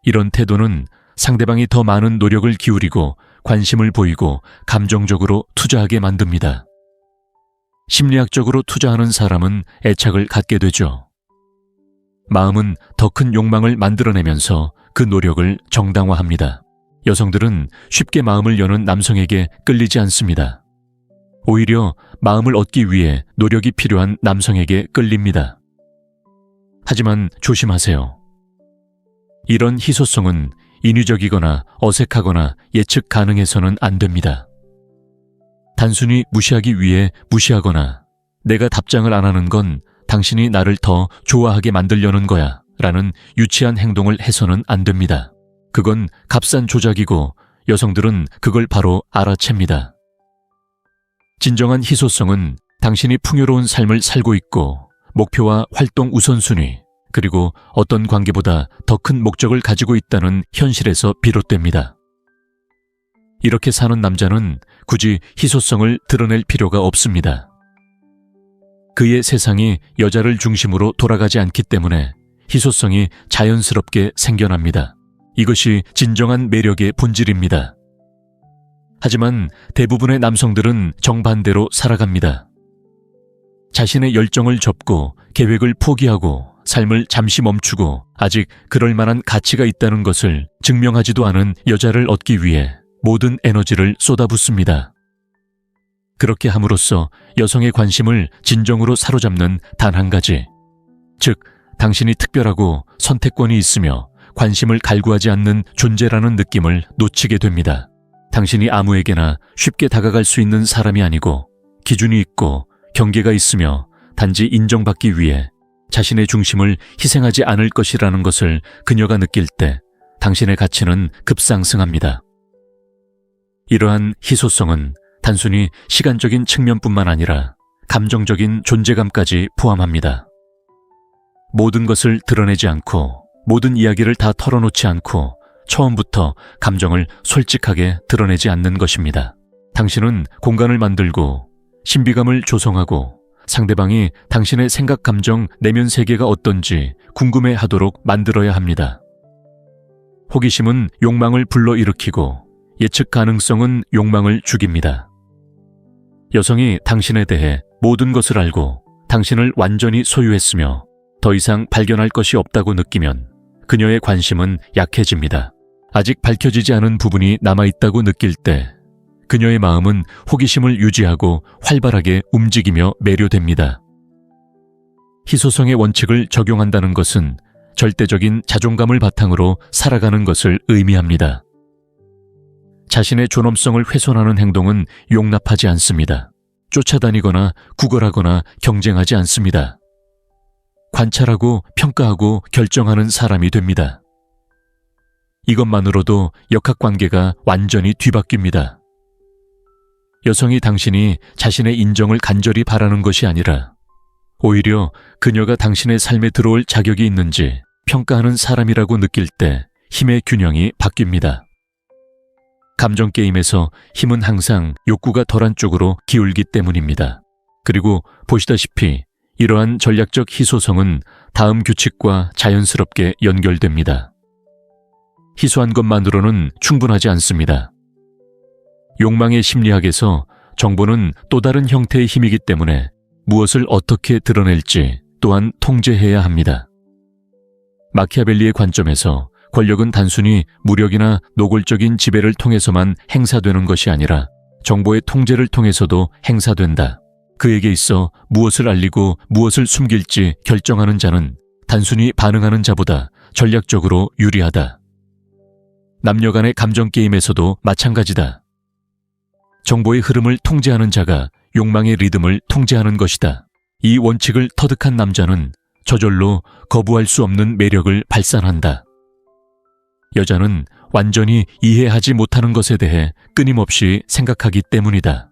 이런 태도는 상대방이 더 많은 노력을 기울이고 관심을 보이고 감정적으로 투자하게 만듭니다. 심리학적으로 투자하는 사람은 애착을 갖게 되죠. 마음은 더 큰 욕망을 만들어내면서 그 노력을 정당화합니다. 여성들은 쉽게 마음을 여는 남성에게 끌리지 않습니다. 오히려 마음을 얻기 위해 노력이 필요한 남성에게 끌립니다. 하지만 조심하세요. 이런 희소성은 인위적이거나 어색하거나 예측 가능해서는 안 됩니다. 단순히 무시하기 위해 무시하거나 내가 답장을 안 하는 건 당신이 나를 더 좋아하게 만들려는 거야 라는 유치한 행동을 해서는 안 됩니다. 그건 값싼 조작이고 여성들은 그걸 바로 알아챕니다. 진정한 희소성은 당신이 풍요로운 삶을 살고 있고 목표와 활동 우선순위 그리고 어떤 관계보다 더 큰 목적을 가지고 있다는 현실에서 비롯됩니다. 이렇게 사는 남자는 굳이 희소성을 드러낼 필요가 없습니다. 그의 세상이 여자를 중심으로 돌아가지 않기 때문에 희소성이 자연스럽게 생겨납니다. 이것이 진정한 매력의 본질입니다. 하지만 대부분의 남성들은 정반대로 살아갑니다. 자신의 열정을 접고 계획을 포기하고 삶을 잠시 멈추고 아직 그럴 만한 가치가 있다는 것을 증명하지도 않은 여자를 얻기 위해 모든 에너지를 쏟아붓습니다. 그렇게 함으로써 여성의 관심을 진정으로 사로잡는 단 한 가지, 즉 당신이 특별하고 선택권이 있으며 관심을 갈구하지 않는 존재라는 느낌을 놓치게 됩니다. 당신이 아무에게나 쉽게 다가갈 수 있는 사람이 아니고 기준이 있고 경계가 있으며 단지 인정받기 위해 자신의 중심을 희생하지 않을 것이라는 것을 그녀가 느낄 때 당신의 가치는 급상승합니다. 이러한 희소성은 단순히 시간적인 측면뿐만 아니라 감정적인 존재감까지 포함합니다. 모든 것을 드러내지 않고 모든 이야기를 다 털어놓지 않고 처음부터 감정을 솔직하게 드러내지 않는 것입니다. 당신은 공간을 만들고 신비감을 조성하고 상대방이 당신의 생각, 감정, 내면 세계가 어떤지 궁금해하도록 만들어야 합니다. 호기심은 욕망을 불러일으키고 예측 가능성은 욕망을 죽입니다. 여성이 당신에 대해 모든 것을 알고 당신을 완전히 소유했으며 더 이상 발견할 것이 없다고 느끼면 그녀의 관심은 약해집니다. 아직 밝혀지지 않은 부분이 남아있다고 느낄 때 그녀의 마음은 호기심을 유지하고 활발하게 움직이며 매료됩니다. 희소성의 원칙을 적용한다는 것은 절대적인 자존감을 바탕으로 살아가는 것을 의미합니다. 자신의 존엄성을 훼손하는 행동은 용납하지 않습니다. 쫓아다니거나 구걸하거나 경쟁하지 않습니다. 관찰하고 평가하고 결정하는 사람이 됩니다. 이것만으로도 역학관계가 완전히 뒤바뀝니다. 여성이 당신이 자신의 인정을 간절히 바라는 것이 아니라 오히려 그녀가 당신의 삶에 들어올 자격이 있는지 평가하는 사람이라고 느낄 때 힘의 균형이 바뀝니다. 감정게임에서 힘은 항상 욕구가 덜한 쪽으로 기울기 때문입니다. 그리고 보시다시피 이러한 전략적 희소성은 다음 규칙과 자연스럽게 연결됩니다. 희소한 것만으로는 충분하지 않습니다. 욕망의 심리학에서 정보는 또 다른 형태의 힘이기 때문에 무엇을 어떻게 드러낼지 또한 통제해야 합니다. 마키아벨리의 관점에서 권력은 단순히 무력이나 노골적인 지배를 통해서만 행사되는 것이 아니라 정보의 통제를 통해서도 행사된다. 그에게 있어 무엇을 알리고 무엇을 숨길지 결정하는 자는 단순히 반응하는 자보다 전략적으로 유리하다. 남녀 간의 감정게임에서도 마찬가지다. 정보의 흐름을 통제하는 자가 욕망의 리듬을 통제하는 것이다. 이 원칙을 터득한 남자는 저절로 거부할 수 없는 매력을 발산한다. 여자는 완전히 이해하지 못하는 것에 대해 끊임없이 생각하기 때문이다.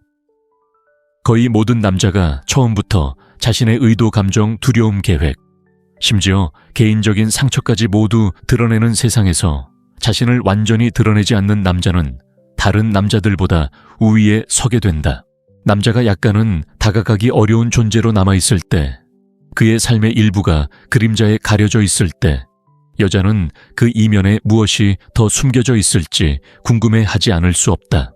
거의 모든 남자가 처음부터 자신의 의도, 감정, 두려움, 계획, 심지어 개인적인 상처까지 모두 드러내는 세상에서 자신을 완전히 드러내지 않는 남자는 다른 남자들보다 우위에 서게 된다. 남자가 약간은 다가가기 어려운 존재로 남아있을 때, 그의 삶의 일부가 그림자에 가려져 있을 때, 여자는 그 이면에 무엇이 더 숨겨져 있을지 궁금해하지 않을 수 없다.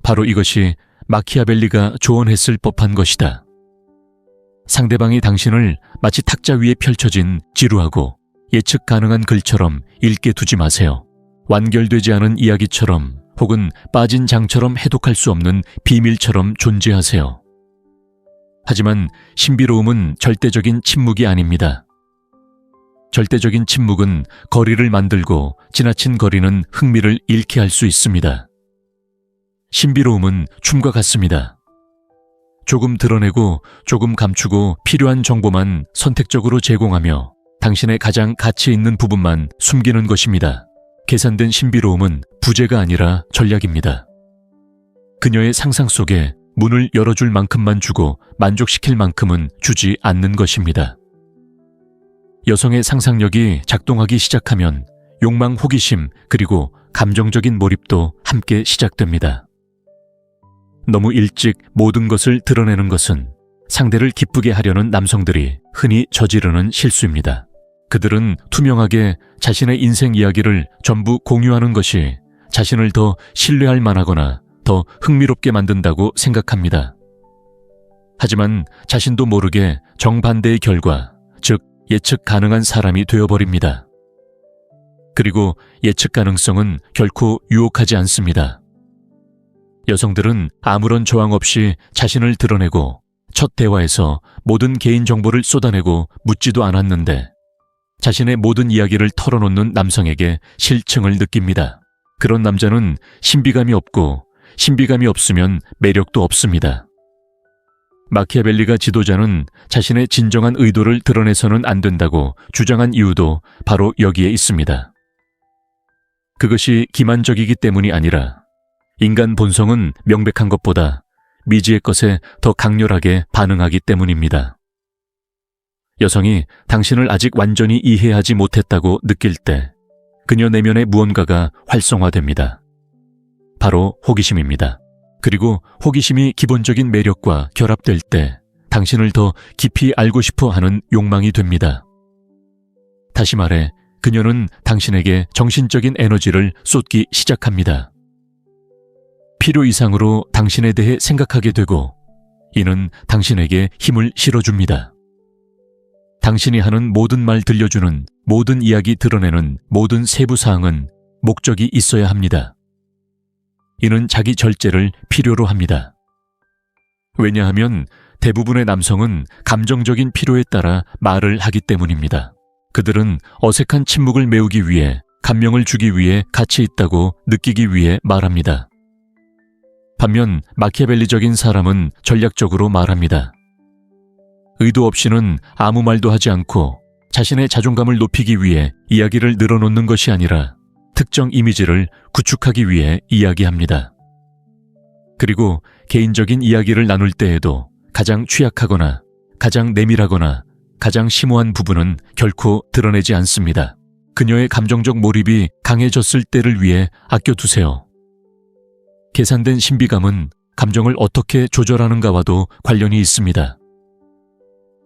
바로 이것이 마키아벨리가 조언했을 법한 것이다. 상대방이 당신을 마치 탁자 위에 펼쳐진 지루하고 예측 가능한 글처럼 읽게 두지 마세요. 완결되지 않은 이야기처럼 혹은 빠진 장처럼 해독할 수 없는 비밀처럼 존재하세요. 하지만 신비로움은 절대적인 침묵이 아닙니다. 절대적인 침묵은 거리를 만들고 지나친 거리는 흥미를 잃게 할 수 있습니다. 신비로움은 춤과 같습니다. 조금 드러내고 조금 감추고 필요한 정보만 선택적으로 제공하며 당신의 가장 가치 있는 부분만 숨기는 것입니다. 계산된 신비로움은 부재가 아니라 전략입니다. 그녀의 상상 속에 문을 열어줄 만큼만 주고 만족시킬 만큼은 주지 않는 것입니다. 여성의 상상력이 작동하기 시작하면 욕망, 호기심, 그리고 감정적인 몰입도 함께 시작됩니다. 너무 일찍 모든 것을 드러내는 것은 상대를 기쁘게 하려는 남성들이 흔히 저지르는 실수입니다. 그들은 투명하게 자신의 인생 이야기를 전부 공유하는 것이 자신을 더 신뢰할 만하거나 더 흥미롭게 만든다고 생각합니다. 하지만 자신도 모르게 정반대의 결과, 즉 예측 가능한 사람이 되어버립니다. 그리고 예측 가능성은 결코 유혹하지 않습니다. 여성들은 아무런 저항 없이 자신을 드러내고 첫 대화에서 모든 개인 정보를 쏟아내고 묻지도 않았는데 자신의 모든 이야기를 털어놓는 남성에게 실증을 느낍니다. 그런 남자는 신비감이 없고 신비감이 없으면 매력도 없습니다. 마키아벨리가 지도자는 자신의 진정한 의도를 드러내서는 안 된다고 주장한 이유도 바로 여기에 있습니다. 그것이 기만적이기 때문이 아니라 인간 본성은 명백한 것보다 미지의 것에 더 강렬하게 반응하기 때문입니다. 여성이 당신을 아직 완전히 이해하지 못했다고 느낄 때 그녀 내면의 무언가가 활성화됩니다. 바로 호기심입니다. 그리고 호기심이 기본적인 매력과 결합될 때 당신을 더 깊이 알고 싶어 하는 욕망이 됩니다. 다시 말해 그녀는 당신에게 정신적인 에너지를 쏟기 시작합니다. 필요 이상으로 당신에 대해 생각하게 되고 이는 당신에게 힘을 실어줍니다. 당신이 하는 모든 말 들려주는 모든 이야기 드러내는 모든 세부 사항은 목적이 있어야 합니다. 이는 자기 절제를 필요로 합니다. 왜냐하면 대부분의 남성은 감정적인 필요에 따라 말을 하기 때문입니다. 그들은 어색한 침묵을 메우기 위해, 감명을 주기 위해 가치 있다고 느끼기 위해 말합니다. 반면 마키아벨리적인 사람은 전략적으로 말합니다. 의도 없이는 아무 말도 하지 않고 자신의 자존감을 높이기 위해 이야기를 늘어놓는 것이 아니라 특정 이미지를 구축하기 위해 이야기합니다. 그리고 개인적인 이야기를 나눌 때에도 가장 취약하거나 가장 내밀하거나 가장 심오한 부분은 결코 드러내지 않습니다. 그녀의 감정적 몰입이 강해졌을 때를 위해 아껴두세요. 계산된 신비감은 감정을 어떻게 조절하는가와도 관련이 있습니다.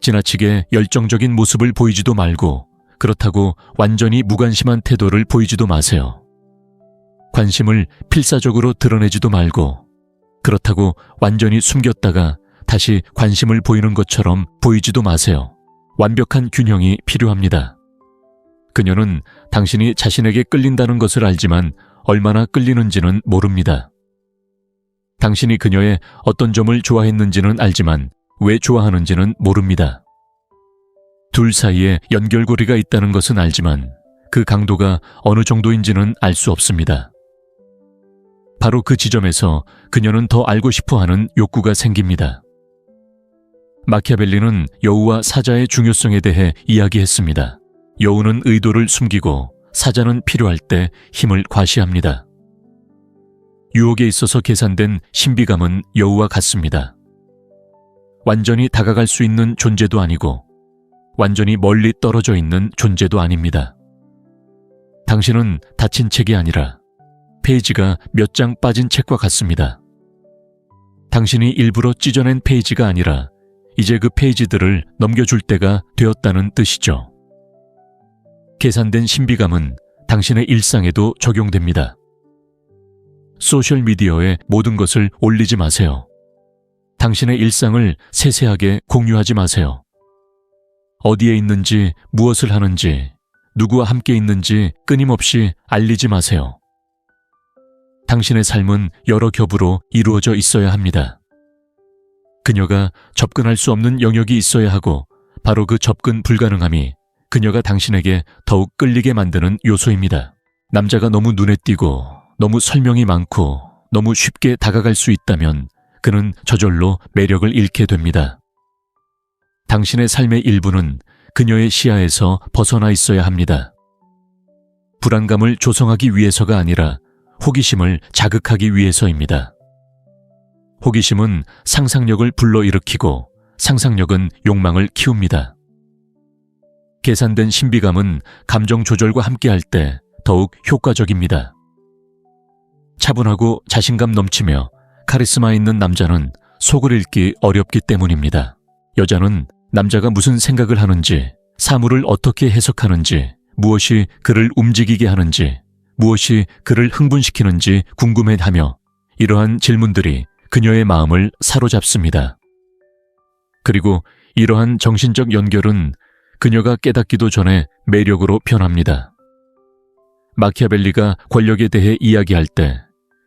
지나치게 열정적인 모습을 보이지도 말고 그렇다고 완전히 무관심한 태도를 보이지도 마세요. 관심을 필사적으로 드러내지도 말고 그렇다고 완전히 숨겼다가 다시 관심을 보이는 것처럼 보이지도 마세요. 완벽한 균형이 필요합니다. 그녀는 당신이 자신에게 끌린다는 것을 알지만 얼마나 끌리는지는 모릅니다. 당신이 그녀의 어떤 점을 좋아했는지는 알지만 왜 좋아하는지는 모릅니다. 둘 사이에 연결고리가 있다는 것은 알지만 그 강도가 어느 정도인지는 알 수 없습니다. 바로 그 지점에서 그녀는 더 알고 싶어하는 욕구가 생깁니다. 마키아벨리는 여우와 사자의 중요성에 대해 이야기했습니다. 여우는 의도를 숨기고 사자는 필요할 때 힘을 과시합니다. 유혹에 있어서 계산된 신비감은 여우와 같습니다. 완전히 다가갈 수 있는 존재도 아니고 완전히 멀리 떨어져 있는 존재도 아닙니다. 당신은 닫힌 책이 아니라 페이지가 몇 장 빠진 책과 같습니다. 당신이 일부러 찢어낸 페이지가 아니라 이제 그 페이지들을 넘겨줄 때가 되었다는 뜻이죠. 계산된 신비감은 당신의 일상에도 적용됩니다. 소셜미디어에 모든 것을 올리지 마세요. 당신의 일상을 세세하게 공유하지 마세요. 어디에 있는지, 무엇을 하는지, 누구와 함께 있는지 끊임없이 알리지 마세요. 당신의 삶은 여러 겹으로 이루어져 있어야 합니다. 그녀가 접근할 수 없는 영역이 있어야 하고 바로 그 접근 불가능함이 그녀가 당신에게 더욱 끌리게 만드는 요소입니다. 남자가 너무 눈에 띄고 너무 설명이 많고 너무 쉽게 다가갈 수 있다면 그는 저절로 매력을 잃게 됩니다. 당신의 삶의 일부는 그녀의 시야에서 벗어나 있어야 합니다. 불안감을 조성하기 위해서가 아니라 호기심을 자극하기 위해서입니다. 호기심은 상상력을 불러일으키고 상상력은 욕망을 키웁니다. 계산된 신비감은 감정 조절과 함께할 때 더욱 효과적입니다. 차분하고 자신감 넘치며 카리스마 있는 남자는 속을 읽기 어렵기 때문입니다. 여자는 남자가 무슨 생각을 하는지, 사물을 어떻게 해석하는지, 무엇이 그를 움직이게 하는지, 무엇이 그를 흥분시키는지 궁금해하며 이러한 질문들이 그녀의 마음을 사로잡습니다. 그리고 이러한 정신적 연결은 그녀가 깨닫기도 전에 매력으로 변합니다. 마키아벨리가 권력에 대해 이야기할 때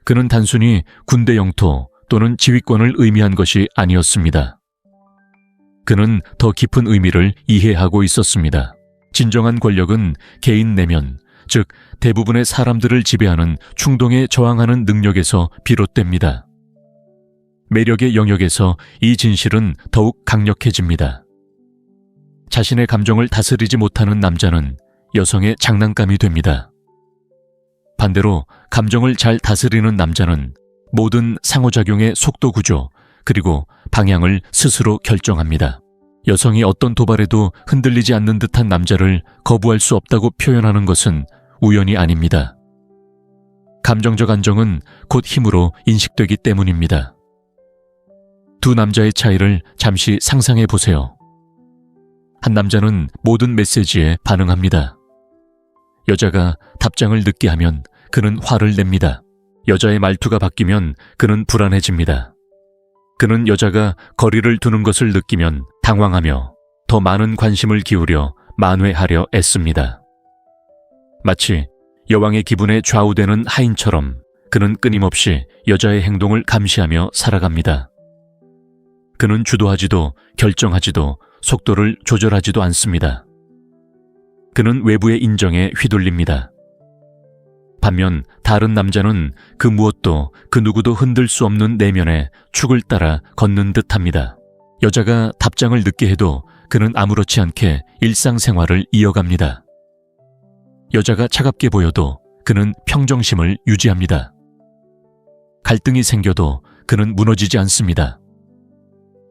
그는 단순히 군대 영토 또는 지휘권을 의미한 것이 아니었습니다. 그는 더 깊은 의미를 이해하고 있었습니다. 진정한 권력은 개인 내면, 즉 대부분의 사람들을 지배하는 충동에 저항하는 능력에서 비롯됩니다. 매력의 영역에서 이 진실은 더욱 강력해집니다. 자신의 감정을 다스리지 못하는 남자는 여성의 장난감이 됩니다. 반대로 감정을 잘 다스리는 남자는 모든 상호작용의 속도 구조 그리고 방향을 스스로 결정합니다. 여성이 어떤 도발에도 흔들리지 않는 듯한 남자를 거부할 수 없다고 표현하는 것은 우연이 아닙니다. 감정적 안정은 곧 힘으로 인식되기 때문입니다. 두 남자의 차이를 잠시 상상해 보세요. 한 남자는 모든 메시지에 반응합니다. 여자가 답장을 늦게 하면 그는 화를 냅니다. 여자의 말투가 바뀌면 그는 불안해집니다. 그는 여자가 거리를 두는 것을 느끼면 당황하며 더 많은 관심을 기울여 만회하려 애씁니다. 마치 여왕의 기분에 좌우되는 하인처럼 그는 끊임없이 여자의 행동을 감시하며 살아갑니다. 그는 주도하지도 결정하지도 속도를 조절하지도 않습니다. 그는 외부의 인정에 휘둘립니다. 반면 다른 남자는 그 무엇도 그 누구도 흔들 수 없는 내면의 축을 따라 걷는 듯합니다. 여자가 답장을 늦게 해도 그는 아무렇지 않게 일상생활을 이어갑니다. 여자가 차갑게 보여도 그는 평정심을 유지합니다. 갈등이 생겨도 그는 무너지지 않습니다.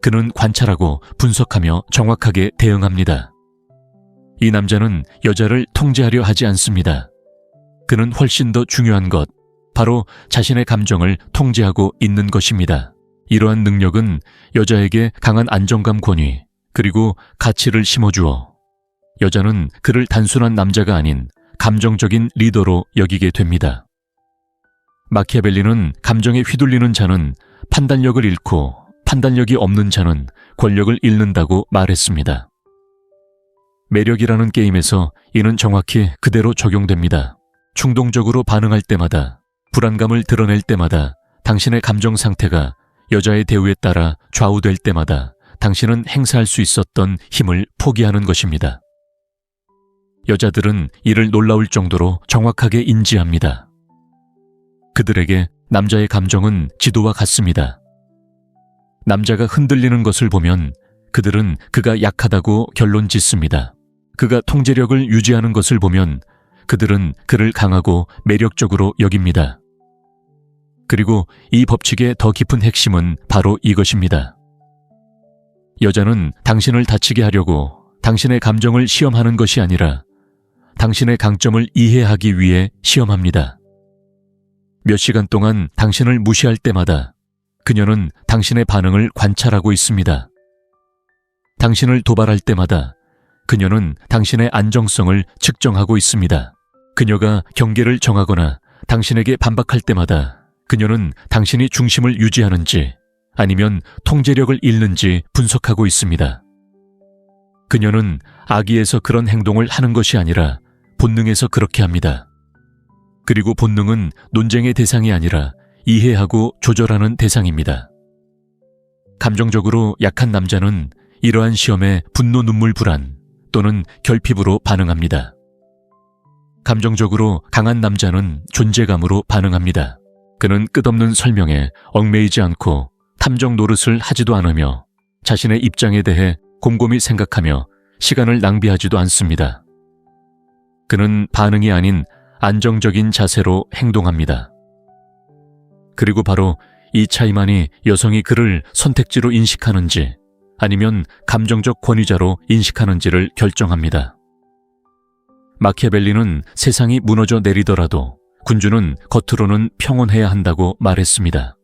그는 관찰하고 분석하며 정확하게 대응합니다. 이 남자는 여자를 통제하려 하지 않습니다. 그는 훨씬 더 중요한 것, 바로 자신의 감정을 통제하고 있는 것입니다. 이러한 능력은 여자에게 강한 안정감 권위, 그리고 가치를 심어주어 여자는 그를 단순한 남자가 아닌 감정적인 리더로 여기게 됩니다. 마키아벨리는 감정에 휘둘리는 자는 판단력을 잃고 판단력이 없는 자는 권력을 잃는다고 말했습니다. 매력이라는 게임에서 이는 정확히 그대로 적용됩니다. 충동적으로 반응할 때마다, 불안감을 드러낼 때마다, 당신의 감정 상태가 여자의 대우에 따라 좌우될 때마다 당신은 행사할 수 있었던 힘을 포기하는 것입니다. 여자들은 이를 놀라울 정도로 정확하게 인지합니다. 그들에게 남자의 감정은 지도와 같습니다. 남자가 흔들리는 것을 보면 그들은 그가 약하다고 결론 짓습니다. 그가 통제력을 유지하는 것을 보면 그들은 그를 강하고 매력적으로 여깁니다. 그리고 이 법칙의 더 깊은 핵심은 바로 이것입니다. 여자는 당신을 다치게 하려고 당신의 감정을 시험하는 것이 아니라 당신의 강점을 이해하기 위해 시험합니다. 몇 시간 동안 당신을 무시할 때마다 그녀는 당신의 반응을 관찰하고 있습니다. 당신을 도발할 때마다 그녀는 당신의 안정성을 측정하고 있습니다. 그녀가 경계를 정하거나 당신에게 반박할 때마다 그녀는 당신이 중심을 유지하는지 아니면 통제력을 잃는지 분석하고 있습니다. 그녀는 악의에서 그런 행동을 하는 것이 아니라 본능에서 그렇게 합니다. 그리고 본능은 논쟁의 대상이 아니라 이해하고 조절하는 대상입니다. 감정적으로 약한 남자는 이러한 시험에 분노, 눈물, 불안 또는 결핍으로 반응합니다. 감정적으로 강한 남자는 존재감으로 반응합니다. 그는 끝없는 설명에 얽매이지 않고 탐정 노릇을 하지도 않으며 자신의 입장에 대해 곰곰이 생각하며 시간을 낭비하지도 않습니다. 그는 반응이 아닌 안정적인 자세로 행동합니다. 그리고 바로 이 차이만이 여성이 그를 선택지로 인식하는지 아니면 감정적 권위자로 인식하는지를 결정합니다. 마키아벨리는 세상이 무너져 내리더라도 군주는 겉으로는 평온해야 한다고 말했습니다.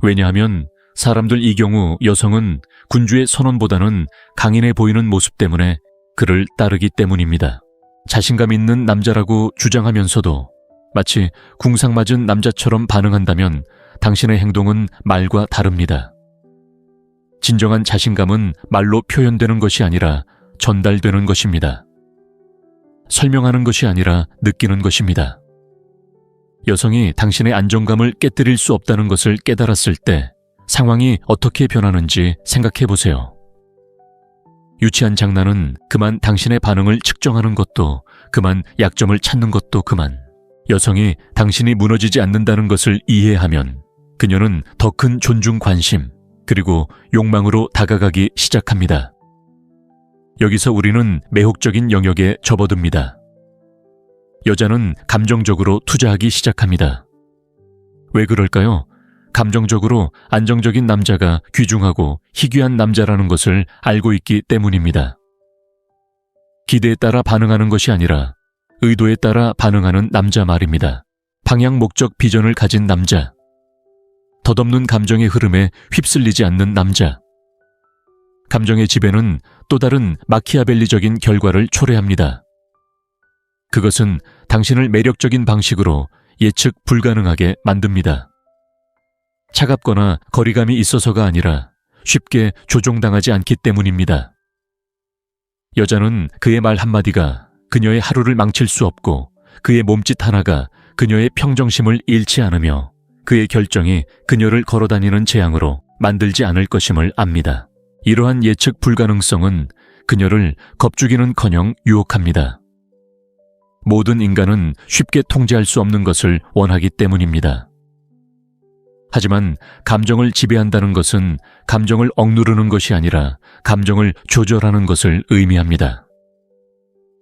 왜냐하면 사람들 이 경우 여성은 군주의 선언보다는 강인해 보이는 모습 때문에 그를 따르기 때문입니다. 자신감 있는 남자라고 주장하면서도 마치 궁상맞은 남자처럼 반응한다면 당신의 행동은 말과 다릅니다. 진정한 자신감은 말로 표현되는 것이 아니라 전달되는 것입니다. 설명하는 것이 아니라 느끼는 것입니다. 여성이 당신의 안정감을 깨뜨릴 수 없다는 것을 깨달았을 때 상황이 어떻게 변하는지 생각해 보세요. 유치한 장난은 그만 당신의 반응을 측정하는 것도 그만 약점을 찾는 것도 그만. 여성이 당신이 무너지지 않는다는 것을 이해하면 그녀는 더 큰 존중, 관심, 그리고 욕망으로 다가가기 시작합니다. 여기서 우리는 매혹적인 영역에 접어듭니다. 여자는 감정적으로 투자하기 시작합니다. 왜 그럴까요? 감정적으로 안정적인 남자가 귀중하고 희귀한 남자라는 것을 알고 있기 때문입니다. 기대에 따라 반응하는 것이 아니라 의도에 따라 반응하는 남자 말입니다. 방향, 목적, 비전을 가진 남자. 덧없는 감정의 흐름에 휩쓸리지 않는 남자. 감정의 지배는 또 다른 마키아벨리적인 결과를 초래합니다. 그것은 당신을 매력적인 방식으로 예측 불가능하게 만듭니다. 차갑거나 거리감이 있어서가 아니라 쉽게 조종당하지 않기 때문입니다. 여자는 그의 말 한마디가 그녀의 하루를 망칠 수 없고 그의 몸짓 하나가 그녀의 평정심을 잃지 않으며 그의 결정이 그녀를 걸어다니는 재앙으로 만들지 않을 것임을 압니다. 이러한 예측 불가능성은 그녀를 겁주기는커녕 유혹합니다. 모든 인간은 쉽게 통제할 수 없는 것을 원하기 때문입니다. 하지만 감정을 지배한다는 것은 감정을 억누르는 것이 아니라 감정을 조절하는 것을 의미합니다.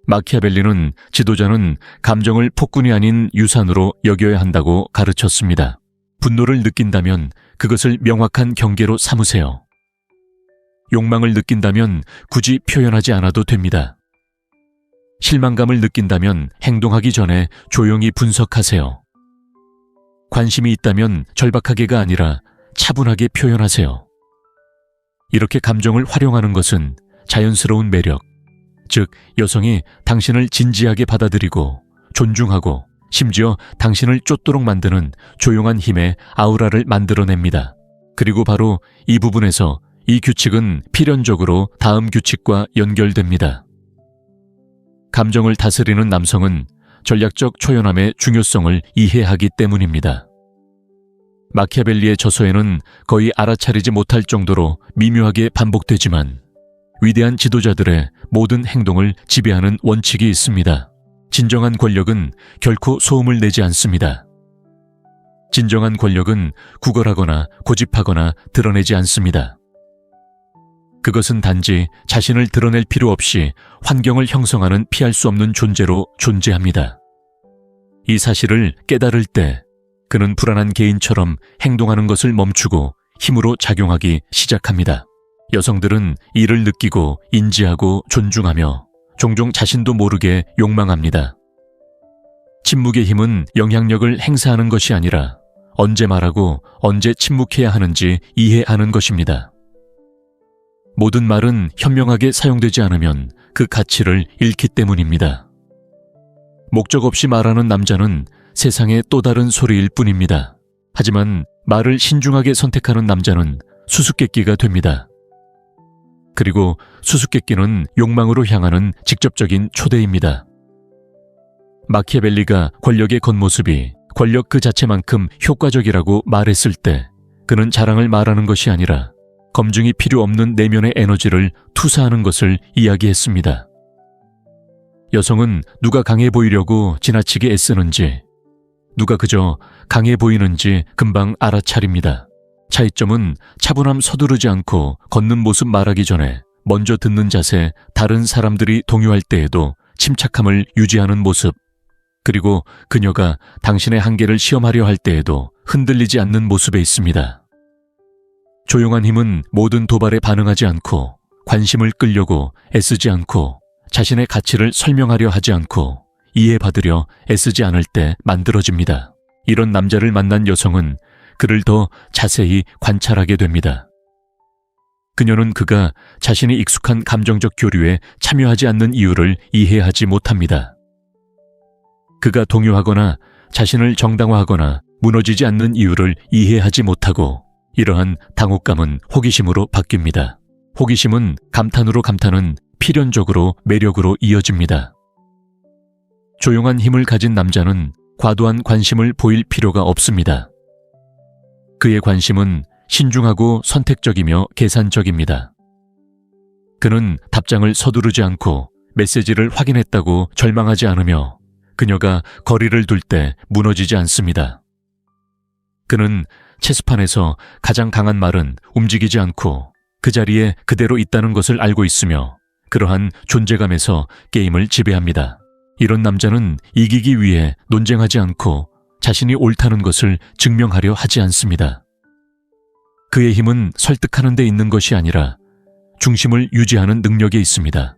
마키아벨리는 지도자는 감정을 폭군이 아닌 유산으로 여겨야 한다고 가르쳤습니다. 분노를 느낀다면 그것을 명확한 경계로 삼으세요. 욕망을 느낀다면 굳이 표현하지 않아도 됩니다. 실망감을 느낀다면 행동하기 전에 조용히 분석하세요. 관심이 있다면 절박하게가 아니라 차분하게 표현하세요. 이렇게 감정을 활용하는 것은 자연스러운 매력, 즉 여성이 당신을 진지하게 받아들이고 존중하고 심지어 당신을 쫓도록 만드는 조용한 힘의 아우라를 만들어냅니다. 그리고 바로 이 부분에서 이 규칙은 필연적으로 다음 규칙과 연결됩니다. 감정을 다스리는 남성은 전략적 초연함의 중요성을 이해하기 때문입니다. 마키아벨리의 저서에는 거의 알아차리지 못할 정도로 미묘하게 반복되지만 위대한 지도자들의 모든 행동을 지배하는 원칙이 있습니다. 진정한 권력은 결코 소음을 내지 않습니다. 진정한 권력은 구걸하거나 고집하거나 드러내지 않습니다. 그것은 단지 자신을 드러낼 필요 없이 환경을 형성하는 피할 수 없는 존재로 존재합니다. 이 사실을 깨달을 때 그는 불안한 개인처럼 행동하는 것을 멈추고 힘으로 작용하기 시작합니다. 여성들은 이를 느끼고 인지하고 존중하며 종종 자신도 모르게 욕망합니다. 침묵의 힘은 영향력을 행사하는 것이 아니라 언제 말하고 언제 침묵해야 하는지 이해하는 것입니다. 모든 말은 현명하게 사용되지 않으면 그 가치를 잃기 때문입니다. 목적 없이 말하는 남자는 세상의 또 다른 소리일 뿐입니다. 하지만 말을 신중하게 선택하는 남자는 수수께끼가 됩니다. 그리고 수수께끼는 욕망으로 향하는 직접적인 초대입니다. 마키아벨리가 권력의 겉모습이 권력 그 자체만큼 효과적이라고 말했을 때 그는 자랑을 말하는 것이 아니라 검증이 필요 없는 내면의 에너지를 투사하는 것을 이야기했습니다. 여성은 누가 강해 보이려고 지나치게 애쓰는지, 누가 그저 강해 보이는지 금방 알아차립니다. 차이점은 차분함, 서두르지 않고 걷는 모습, 말하기 전에 먼저 듣는 자세, 다른 사람들이 동요할 때에도 침착함을 유지하는 모습, 그리고 그녀가 당신의 한계를 시험하려 할 때에도 흔들리지 않는 모습에 있습니다. 조용한 힘은 모든 도발에 반응하지 않고 관심을 끌려고 애쓰지 않고 자신의 가치를 설명하려 하지 않고 이해받으려 애쓰지 않을 때 만들어집니다. 이런 남자를 만난 여성은 그를 더 자세히 관찰하게 됩니다. 그녀는 그가 자신이 익숙한 감정적 교류에 참여하지 않는 이유를 이해하지 못합니다. 그가 동요하거나 자신을 정당화하거나 무너지지 않는 이유를 이해하지 못하고 이러한 당혹감은 호기심으로 바뀝니다. 호기심은 감탄으로 감탄은 필연적으로 매력으로 이어집니다. 조용한 힘을 가진 남자는 과도한 관심을 보일 필요가 없습니다. 그의 관심은 신중하고 선택적이며 계산적입니다. 그는 답장을 서두르지 않고 메시지를 확인했다고 절망하지 않으며 그녀가 거리를 둘 때 무너지지 않습니다. 그는 체스판에서 가장 강한 말은 움직이지 않고 그 자리에 그대로 있다는 것을 알고 있으며 그러한 존재감에서 게임을 지배합니다. 이런 남자는 이기기 위해 논쟁하지 않고 자신이 옳다는 것을 증명하려 하지 않습니다. 그의 힘은 설득하는 데 있는 것이 아니라 중심을 유지하는 능력에 있습니다.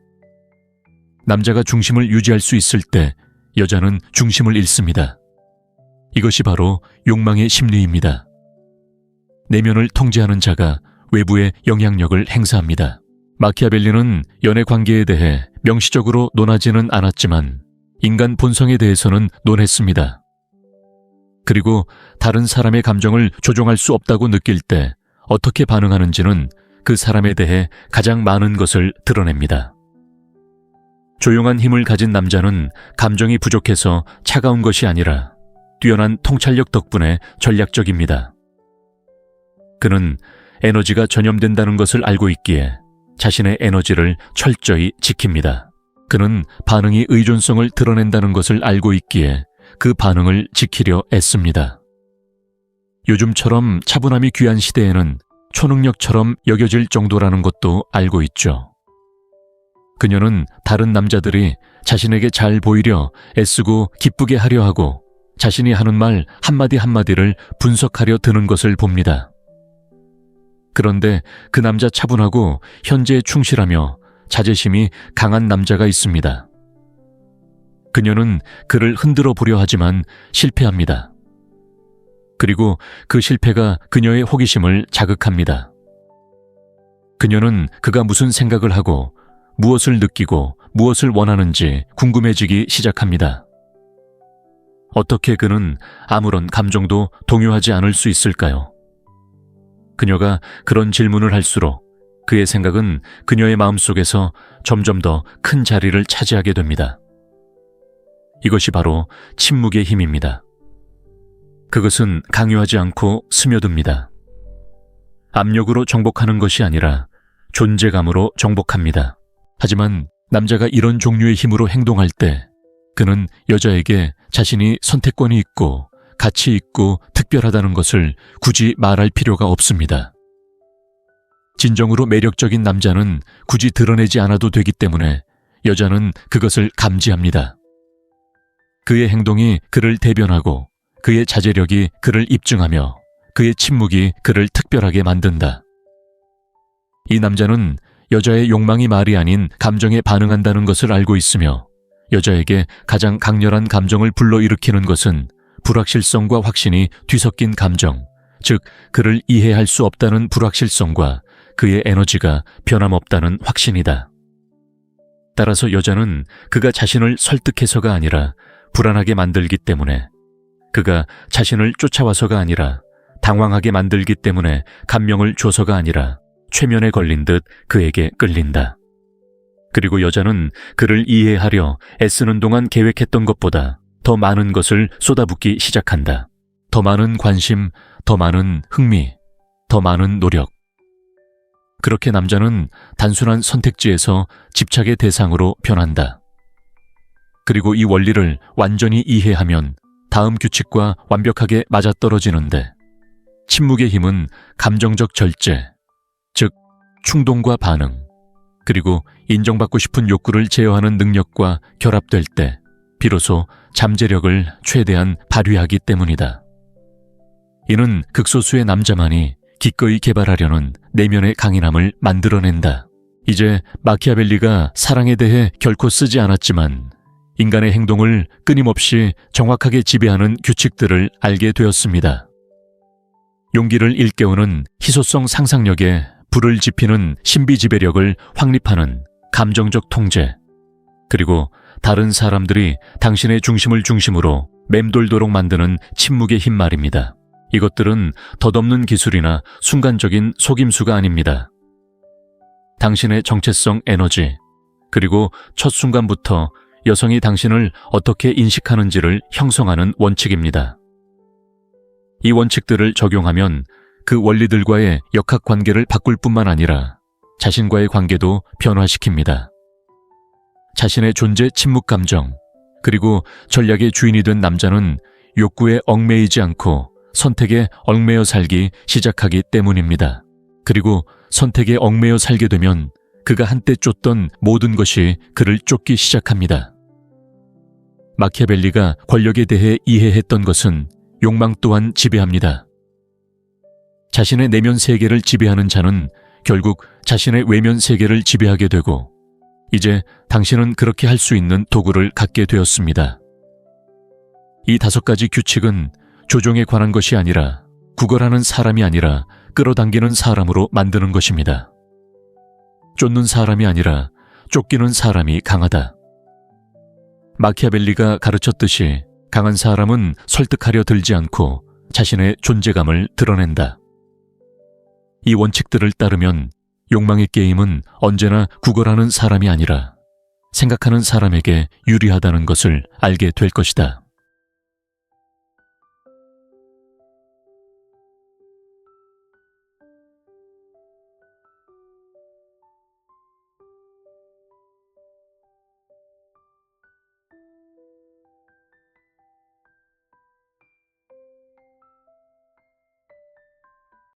남자가 중심을 유지할 수 있을 때 여자는 중심을 잃습니다. 이것이 바로 욕망의 심리입니다. 내면을 통제하는 자가 외부에 영향력을 행사합니다. 마키아벨리는 연애 관계에 대해 명시적으로 논하지는 않았지만 인간 본성에 대해서는 논했습니다. 그리고 다른 사람의 감정을 조종할 수 없다고 느낄 때 어떻게 반응하는지는 그 사람에 대해 가장 많은 것을 드러냅니다. 조용한 힘을 가진 남자는 감정이 부족해서 차가운 것이 아니라 뛰어난 통찰력 덕분에 전략적입니다. 그는 에너지가 전염된다는 것을 알고 있기에 자신의 에너지를 철저히 지킵니다. 그는 반응이 의존성을 드러낸다는 것을 알고 있기에 그 반응을 지키려 애씁니다. 요즘처럼 차분함이 귀한 시대에는 초능력처럼 여겨질 정도라는 것도 알고 있죠. 그녀는 다른 남자들이 자신에게 잘 보이려 애쓰고 기쁘게 하려 하고 자신이 하는 말 한마디 한마디를 분석하려 드는 것을 봅니다. 그런데 그 남자 차분하고 현재에 충실하며 자제심이 강한 남자가 있습니다. 그녀는 그를 흔들어 보려 하지만 실패합니다. 그리고 그 실패가 그녀의 호기심을 자극합니다. 그녀는 그가 무슨 생각을 하고 무엇을 느끼고 무엇을 원하는지 궁금해지기 시작합니다. 어떻게 그는 아무런 감정도 동요하지 않을 수 있을까요? 그녀가 그런 질문을 할수록 그의 생각은 그녀의 마음속에서 점점 더 큰 자리를 차지하게 됩니다. 이것이 바로 침묵의 힘입니다. 그것은 강요하지 않고 스며듭니다. 압력으로 정복하는 것이 아니라 존재감으로 정복합니다. 하지만 남자가 이런 종류의 힘으로 행동할 때 그는 여자에게 자신이 선택권이 있고 가치 있고 특별하다는 것을 굳이 말할 필요가 없습니다. 진정으로 매력적인 남자는 굳이 드러내지 않아도 되기 때문에 여자는 그것을 감지합니다. 그의 행동이 그를 대변하고 그의 자제력이 그를 입증하며 그의 침묵이 그를 특별하게 만든다. 이 남자는 여자의 욕망이 말이 아닌 감정에 반응한다는 것을 알고 있으며 여자에게 가장 강렬한 감정을 불러일으키는 것은 불확실성과 확신이 뒤섞인 감정, 즉 그를 이해할 수 없다는 불확실성과 그의 에너지가 변함없다는 확신이다. 따라서 여자는 그가 자신을 설득해서가 아니라 불안하게 만들기 때문에, 그가 자신을 쫓아와서가 아니라 당황하게 만들기 때문에 감명을 줘서가 아니라 최면에 걸린 듯 그에게 끌린다. 그리고 여자는 그를 이해하려 애쓰는 동안 계획했던 것보다 더 많은 것을 쏟아붓기 시작한다. 더 많은 관심, 더 많은 흥미, 더 많은 노력. 그렇게 남자는 단순한 선택지에서 집착의 대상으로 변한다. 그리고 이 원리를 완전히 이해하면 다음 규칙과 완벽하게 맞아떨어지는데, 침묵의 힘은 감정적 절제, 즉 충동과 반응, 그리고 인정받고 싶은 욕구를 제어하는 능력과 결합될 때 비로소 잠재력을 최대한 발휘하기 때문이다. 이는 극소수의 남자만이 기꺼이 개발하려는 내면의 강인함을 만들어낸다. 이제 마키아벨리가 사랑에 대해 결코 쓰지 않았지만 인간의 행동을 끊임없이 정확하게 지배하는 규칙들을 알게 되었습니다. 용기를 일깨우는 희소성 상상력에 불을 지피는 신비지배력을 확립하는 감정적 통제, 그리고 다른 사람들이 당신의 중심을 중심으로 맴돌도록 만드는 침묵의 힘 말입니다. 이것들은 덧없는 기술이나 순간적인 속임수가 아닙니다. 당신의 정체성 에너지, 그리고 첫 순간부터 여성이 당신을 어떻게 인식하는지를 형성하는 원칙입니다. 이 원칙들을 적용하면 그 원리들과의 역학관계를 바꿀 뿐만 아니라 자신과의 관계도 변화시킵니다. 자신의 존재 침묵 감정, 그리고 전략의 주인이 된 남자는 욕구에 얽매이지 않고 선택에 얽매여 살기 시작하기 때문입니다. 그리고 선택에 얽매여 살게 되면 그가 한때 쫓던 모든 것이 그를 쫓기 시작합니다. 마키아벨리가 권력에 대해 이해했던 것은 욕망 또한 지배합니다. 자신의 내면 세계를 지배하는 자는 결국 자신의 외면 세계를 지배하게 되고, 이제 당신은 그렇게 할 수 있는 도구를 갖게 되었습니다. 이 5가지 규칙은 조종에 관한 것이 아니라 구걸하는 사람이 아니라 끌어당기는 사람으로 만드는 것입니다. 쫓는 사람이 아니라 쫓기는 사람이 강하다. 마키아벨리가 가르쳤듯이 강한 사람은 설득하려 들지 않고 자신의 존재감을 드러낸다. 이 원칙들을 따르면 욕망의 게임은 언제나 구걸하는 사람이 아니라 생각하는 사람에게 유리하다는 것을 알게 될 것이다.